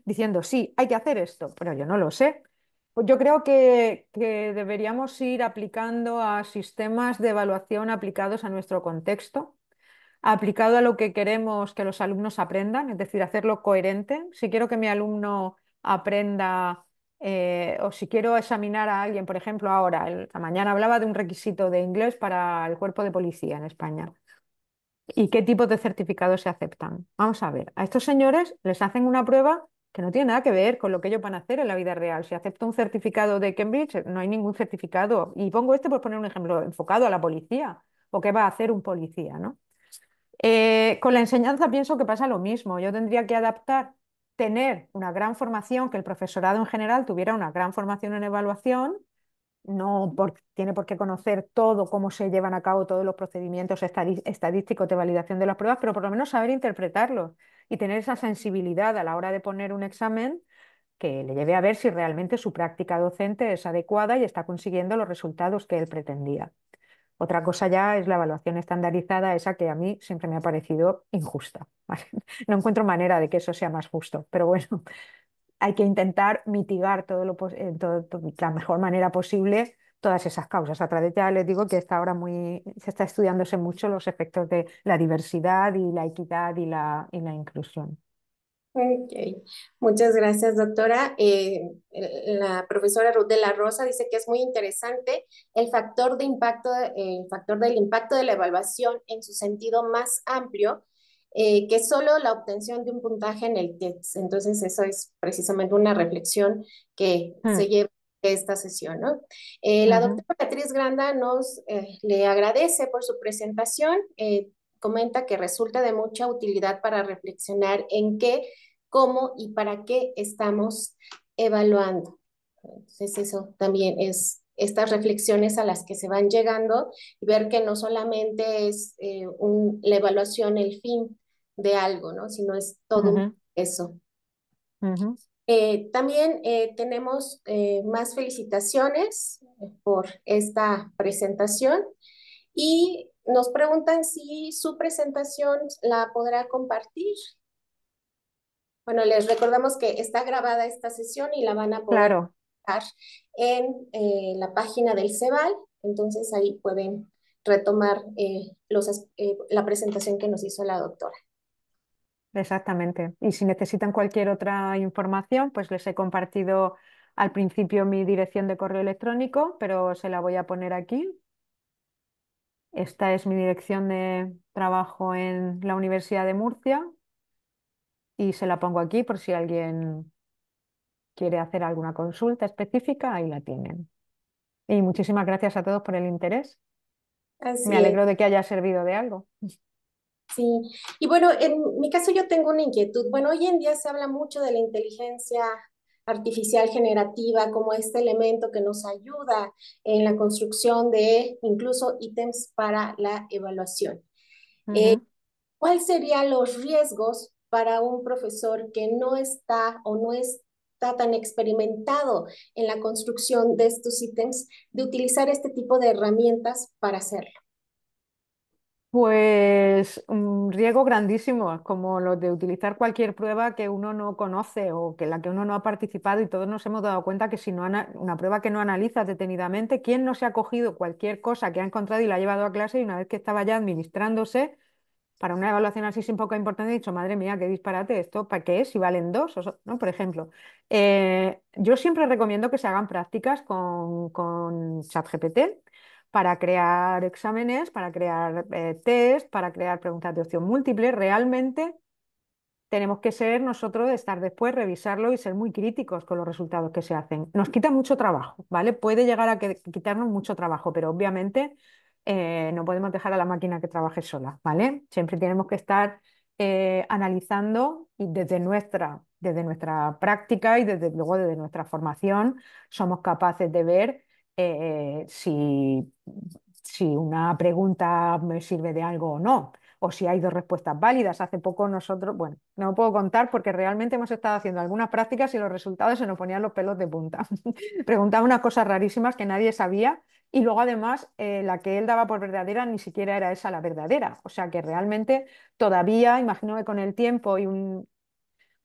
diciendo, sí, hay que hacer esto, pero yo no lo sé. Pues yo creo que deberíamos ir aplicando a sistemas de evaluación aplicados a nuestro contexto, aplicado a lo que queremos que los alumnos aprendan, es decir, hacerlo coherente. Si quiero que mi alumno aprenda, o si quiero examinar a alguien, por ejemplo, ahora, esta mañana hablaba de un requisito de inglés para el cuerpo de policía en España. ¿Y qué tipos de certificados se aceptan? Vamos a ver, a estos señores les hacen una prueba que no tiene nada que ver con lo que ellos van a hacer en la vida real. Si acepto un certificado de Cambridge, no hay ningún certificado. Y pongo este por poner un ejemplo enfocado a la policía o qué va a hacer un policía, ¿no? Con la enseñanza pienso que pasa lo mismo. Yo tendría que adaptar, tener una gran formación, que el profesorado en general tuviera una gran formación en evaluación, no tiene por qué conocer todo cómo se llevan a cabo todos los procedimientos estadísticos de validación de las pruebas, pero por lo menos saber interpretarlos y tener esa sensibilidad a la hora de poner un examen que le lleve a ver si realmente su práctica docente es adecuada y está consiguiendo los resultados que él pretendía. Otra cosa ya es la evaluación estandarizada, esa que a mí siempre me ha parecido injusta. ¿Vale? No encuentro manera de que eso sea más justo, pero bueno, hay que intentar mitigar la mejor manera posible todas esas causas. A través, ya les digo que está ahora se está estudiándose mucho los efectos de la diversidad y la equidad y la inclusión. Ok, muchas gracias, doctora. La profesora Ruth de la Rosa dice que es muy interesante el factor del impacto de la evaluación en su sentido más amplio, que solo la obtención de un puntaje en el TESS. Entonces, eso es precisamente una reflexión que se Mm, lleva de esta sesión, ¿no? La ujú. doctora Beatriz Granda le agradece por su presentación. Comenta que resulta de mucha utilidad para reflexionar en qué, cómo y para qué estamos evaluando. Entonces, eso también es estas reflexiones a las que se van llegando y ver que no solamente es la evaluación el fin de algo, ¿no? Sino es todo un Ujú, eso. ujú. También tenemos más felicitaciones por esta presentación y nos preguntan si su presentación la podrá compartir. Bueno, les recordamos que está grabada esta sesión y la van a poder Claro, ver en la página del CEBAL, entonces ahí pueden retomar la presentación que nos hizo la doctora. exactamente. Y si necesitan cualquier otra información, pues les he compartido al principio mi dirección de correo electrónico, pero se la voy a poner aquí. Esta es mi dirección de trabajo en la Universidad de Murcia y se la pongo aquí por si alguien quiere hacer alguna consulta específica, ahí la tienen. Y muchísimas gracias a todos por el interés. Me Así es. alegro de que haya servido de algo. Sí, y bueno, en mi caso yo tengo una inquietud. Bueno, hoy en día se habla mucho de la inteligencia artificial generativa como este elemento que nos ayuda en la construcción de incluso ítems para la evaluación. Eh, Ujú. ¿Cuáles serían los riesgos para un profesor que no está o no está tan experimentado en la construcción de estos ítems de utilizar este tipo de herramientas para hacerlo? Pues un riesgo grandísimo, como los de utilizar cualquier prueba que uno no conoce o que la que uno no ha participado y todos nos hemos dado cuenta que si no una prueba que no analizas detenidamente, ¿quién no se ha cogido cualquier cosa que ha encontrado y la ha llevado a clase y una vez que estaba ya administrándose para una evaluación así sin poca importancia he dicho, madre mía, qué disparate, ¿esto para qué es? Si valen dos, ¿no? Por ejemplo, yo siempre recomiendo que se hagan prácticas con ChatGPT para crear exámenes, para crear test, para crear preguntas de opción múltiple. Realmente tenemos que ser nosotros, estar después, revisarlo y ser muy críticos con los resultados que se hacen. Nos quita mucho trabajo, ¿vale? Puede llegar a quitarnos mucho trabajo, pero obviamente no podemos dejar a la máquina que trabaje sola, ¿vale? Siempre tenemos que estar analizando y desde nuestra práctica y desde luego desde nuestra formación somos capaces de ver si una pregunta me sirve de algo o no o si hay dos respuestas válidas. Hace poco nosotros, bueno, no lo puedo contar porque realmente hemos estado haciendo algunas prácticas y los resultados se nos ponían los pelos de punta. Preguntaba unas cosas rarísimas que nadie sabía y luego además la que él daba por verdadera ni siquiera era esa la verdadera. O sea que realmente todavía, imagino que con el tiempo y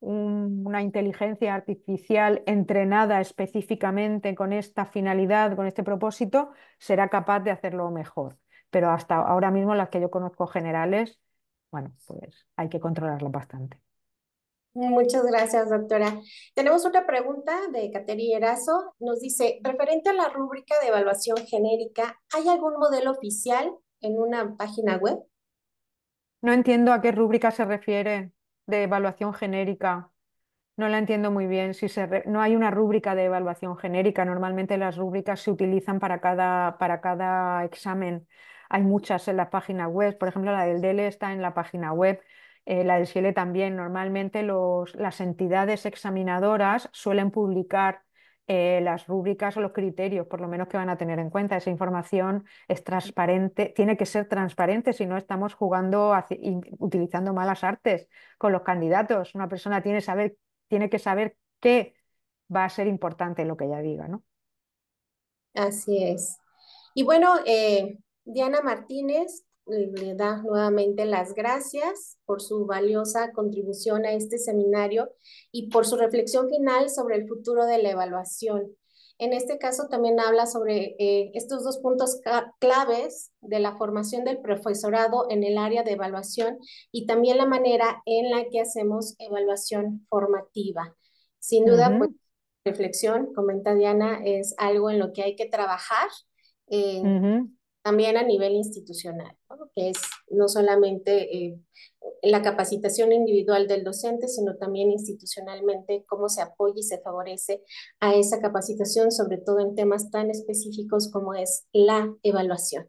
una inteligencia artificial entrenada específicamente con esta finalidad, con este propósito, será capaz de hacerlo mejor. Pero hasta ahora mismo las que yo conozco generales, bueno, pues hay que controlarlo bastante. Muchas gracias, doctora. Tenemos otra pregunta de Cateri Erazo. Nos dice, referente a la rúbrica de evaluación genérica, ¿hay algún modelo oficial en una página web? No entiendo a qué rúbrica se refiere de evaluación genérica. No la entiendo muy bien. Si no hay una rúbrica de evaluación genérica. Normalmente las rúbricas se utilizan para cada examen. Hay muchas en la página web. Por ejemplo, la del DELE está en la página web. La del SIELE también. Normalmente las entidades examinadoras suelen publicar las rúbricas o los criterios, por lo menos que van a tener en cuenta. Esa información es transparente, tiene que ser transparente, si no estamos jugando, y utilizando malas artes con los candidatos. Una persona tiene que saber qué va a ser importante en lo que ella diga, ¿no? Así es. Y bueno, Diana Martínez le da nuevamente las gracias por su valiosa contribución a este seminario y por su reflexión final sobre el futuro de la evaluación. En este caso también habla sobre estos dos puntos claves de la formación del profesorado en el área de evaluación y también la manera en la que hacemos evaluación formativa. Sin duda, pues Ujú, reflexión, comenta Diana, es algo en lo que hay que trabajar eh, ujú. también a nivel institucional, ¿no? Que es no solamente la capacitación individual del docente, sino también institucionalmente cómo se apoya y se favorece a esa capacitación, sobre todo en temas tan específicos como es la evaluación.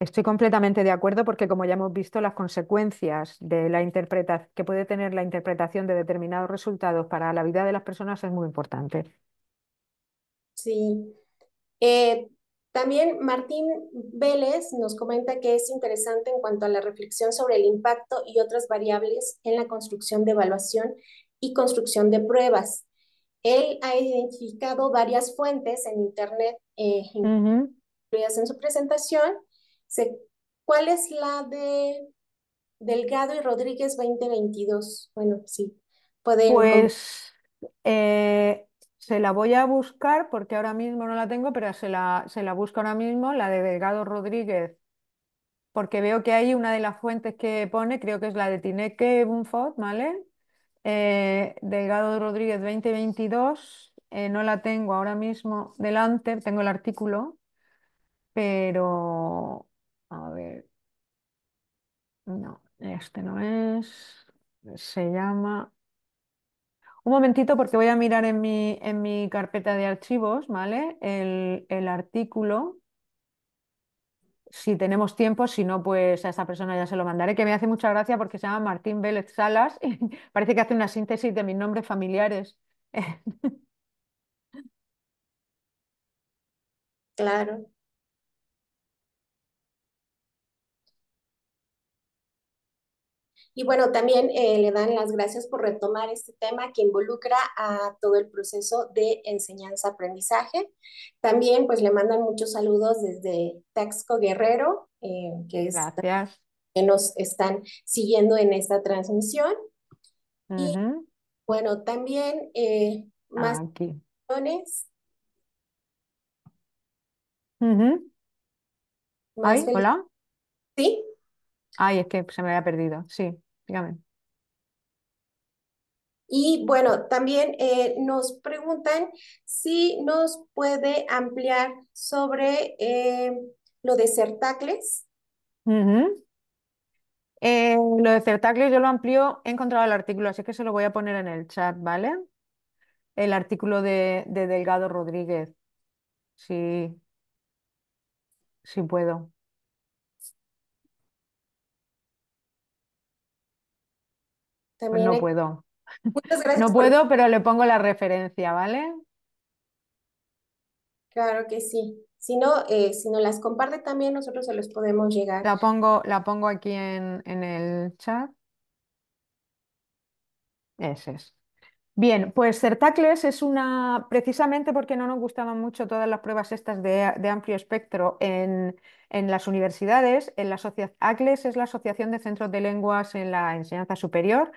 Estoy completamente de acuerdo porque, como ya hemos visto, las consecuencias de la interpretación que puede tener la interpretación de determinados resultados para la vida de las personas es muy importante. Sí. Eh, También Martín Vélez nos comenta que es interesante en cuanto a la reflexión sobre el impacto y otras variables en la construcción de evaluación y construcción de pruebas. Él ha identificado varias fuentes en Internet Ujú. incluidas en su presentación. Se- ¿Cuál es la de Delgado y Rodríguez 2022? Bueno, sí, pueden... Pues se la voy a buscar porque ahora mismo no la tengo, pero se la busco ahora mismo, la de Delgado Rodríguez, porque veo que hay una de las fuentes que pone, creo que es la de Tineke Bunfot, ¿vale? Delgado Rodríguez 2022, no la tengo ahora mismo delante, tengo el artículo, pero a ver, no, este no es, se llama... Un momentito porque voy a mirar en mi carpeta de archivos, ¿vale? El artículo, si tenemos tiempo, si no, pues a esa persona ya se lo mandaré, que me hace mucha gracia porque se llama Martín Vélez Salas y parece que hace una síntesis de mis nombres familiares Claro. Y bueno, también le dan las gracias por retomar este tema que involucra a todo el proceso de enseñanza-aprendizaje. También pues le mandan muchos saludos desde Taxco Guerrero, Gracias. que nos están siguiendo en esta transmisión. Y Ujú. bueno, también más Aquí. felicitaciones, Ujú. más Ay, felicidades. hola. Sí. Ay, es que se me había perdido. Sí, dígame. Y bueno, también nos preguntan si nos puede ampliar sobre lo de Certacles. Ujú. Lo de Certacles yo lo amplío, he encontrado el artículo, así que se lo voy a poner en el chat, ¿vale? El artículo de Delgado Rodríguez, si, si puedo. Pues También no puedo. muchas gracias No por, puedo, pero le pongo la referencia, ¿vale? claro que sí. Si no las comparte también, nosotros se los podemos llegar. La pongo aquí en el chat. Ese es. Bien, pues Certacles es precisamente porque no nos gustaban mucho todas las pruebas estas de amplio espectro en las universidades, ACLES es la Asociación de Centros de Lenguas en la Enseñanza Superior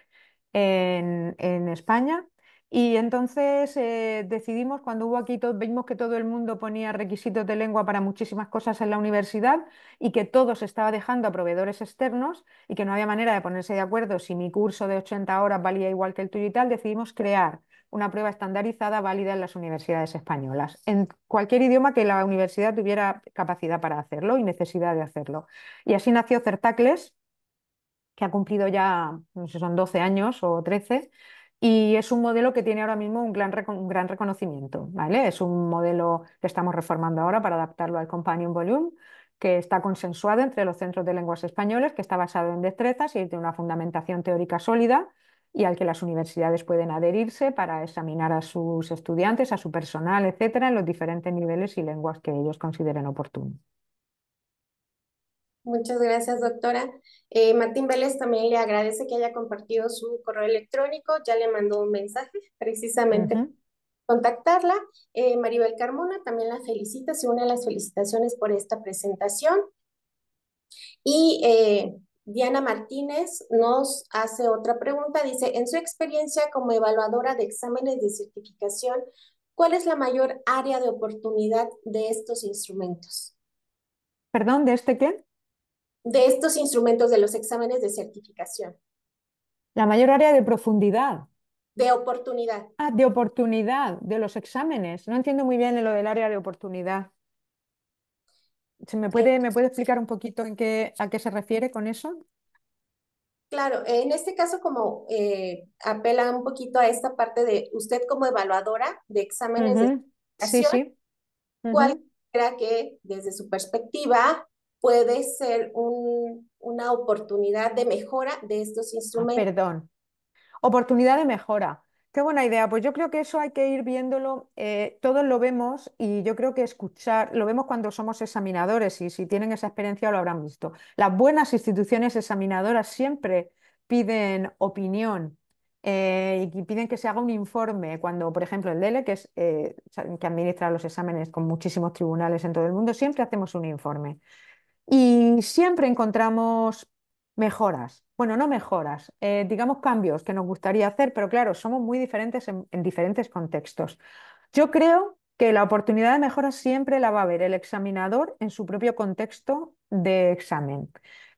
en España. Y entonces decidimos, cuando hubo aquí, vimos que todo el mundo ponía requisitos de lengua para muchísimas cosas en la universidad y que todo se estaba dejando a proveedores externos y que no había manera de ponerse de acuerdo si mi curso de 80 horas valía igual que el tuyo y tal, decidimos crear una prueba estandarizada válida en las universidades españolas, en cualquier idioma que la universidad tuviera capacidad para hacerlo y necesidad de hacerlo. Y así nació Certacles, que ha cumplido ya, no sé si son 12 años o 13, y es un modelo que tiene ahora mismo un gran reconocimiento, ¿vale? Es un modelo que estamos reformando ahora para adaptarlo al Companion Volume, que está consensuado entre los centros de lenguas españoles, que está basado en destrezas y tiene una fundamentación teórica sólida y al que las universidades pueden adherirse para examinar a sus estudiantes, a su personal, etcétera, en los diferentes niveles y lenguas que ellos consideren oportunos. Muchas gracias, doctora. Martín Vélez también le agradece que haya compartido su correo electrónico. Ya le mandó un mensaje precisamente Ujú. contactarla. Maribel Carmona también la felicita, se une a las felicitaciones por esta presentación. Y Diana Martínez nos hace otra pregunta. Dice, en su experiencia como evaluadora de exámenes de certificación, ¿cuál es la mayor área de oportunidad de estos instrumentos? ¿Perdón, de este qué? De estos instrumentos de los exámenes de certificación. La mayor área de profundidad. De oportunidad. Ah, de oportunidad de los exámenes. No entiendo muy bien lo del área de oportunidad. ¿Se Eh, me puede explicar un poquito a qué se refiere con eso? claro, en este caso como apela un poquito a esta parte de usted como evaluadora de exámenes de Ujú. Sí, certificación, sí. ¿cuál Ujú. cree que desde su perspectiva puede ser una oportunidad de mejora de estos Ah, instrumentos? perdón. Oportunidad de mejora. Qué buena idea. Pues yo creo que eso hay que ir viéndolo. Todos lo vemos y yo creo que escuchar, lo vemos cuando somos examinadores y si tienen esa experiencia lo habrán visto. Las buenas instituciones examinadoras siempre piden opinión y piden que se haga un informe. Cuando, por ejemplo, el DELE, que administra los exámenes con muchísimos tribunales en todo el mundo, siempre hacemos un informe. Y siempre encontramos mejoras. Bueno, no mejoras, digamos cambios que nos gustaría hacer, pero claro, somos muy diferentes en diferentes contextos. Yo creo que la oportunidad de mejora siempre la va a ver el examinador en su propio contexto de examen.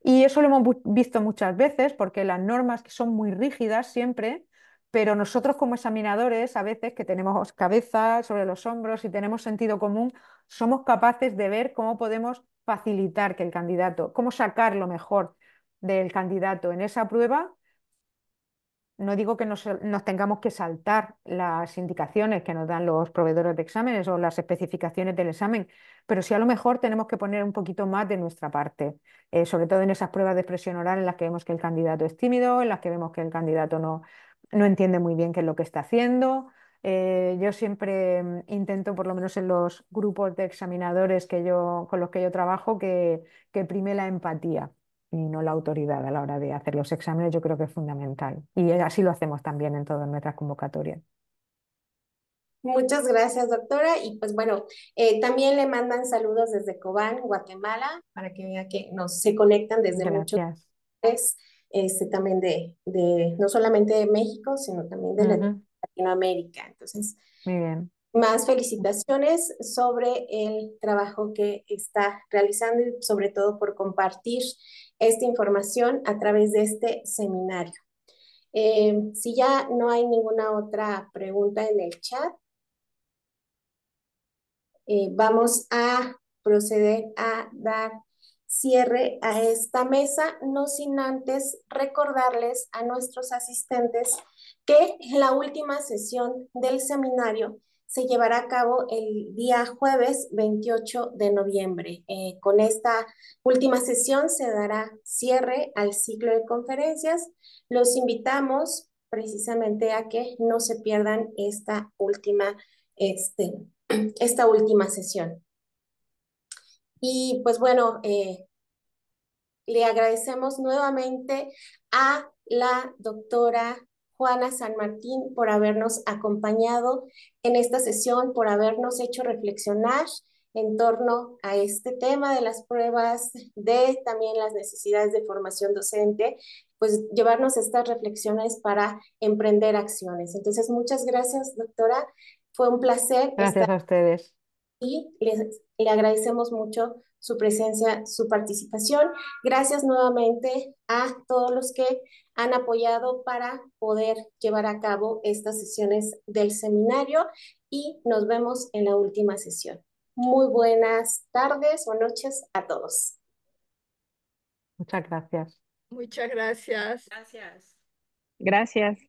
Y eso lo hemos visto muchas veces porque las normas que son muy rígidas siempre, pero nosotros como examinadores, a veces que tenemos cabeza sobre los hombros y tenemos sentido común, somos capaces de ver cómo podemos facilitar que el candidato, cómo sacar lo mejor del candidato en esa prueba. No digo que nos tengamos que saltar las indicaciones que nos dan los proveedores de exámenes o las especificaciones del examen, pero sí a lo mejor tenemos que poner un poquito más de nuestra parte, sobre todo en esas pruebas de expresión oral en las que vemos que el candidato es tímido, en las que vemos que el candidato no entiende muy bien qué es lo que está haciendo. Yo siempre intento, por lo menos en los grupos de examinadores con los que yo trabajo, que prime la empatía y no la autoridad a la hora de hacer los exámenes. Yo creo que es fundamental. Y así lo hacemos también en todas nuestras convocatorias. Muchas gracias, doctora. Y pues bueno, también le mandan saludos desde Cobán, Guatemala, para que vea que se conectan desde muchos Gracias. lugares, también no solamente de México, sino también de Ujú. Latinoamérica. Entonces, Muy bien. más felicitaciones sobre el trabajo que está realizando y sobre todo por compartir esta información a través de este seminario. Si ya no hay ninguna otra pregunta en el chat, vamos a proceder a dar cierre a esta mesa, no sin antes recordarles a nuestros asistentes que la última sesión del seminario se llevará a cabo el día jueves 28 de noviembre. Con esta última sesión se dará cierre al ciclo de conferencias. Los invitamos precisamente a que no se pierdan este, esta última sesión. Y pues bueno, le agradecemos nuevamente a la doctora Juana San Martín por habernos acompañado en esta sesión, por habernos hecho reflexionar en torno a este tema de las pruebas, de también las necesidades de formación docente, pues llevarnos estas reflexiones para emprender acciones. Entonces, muchas gracias, doctora. Fue un placer Gracias estar a ustedes. y le agradecemos mucho su presencia, su participación. Gracias nuevamente a todos los que han apoyado para poder llevar a cabo estas sesiones del seminario y nos vemos en la última sesión. Muy buenas tardes o noches a todos. Muchas gracias. Muchas gracias. Gracias. Gracias.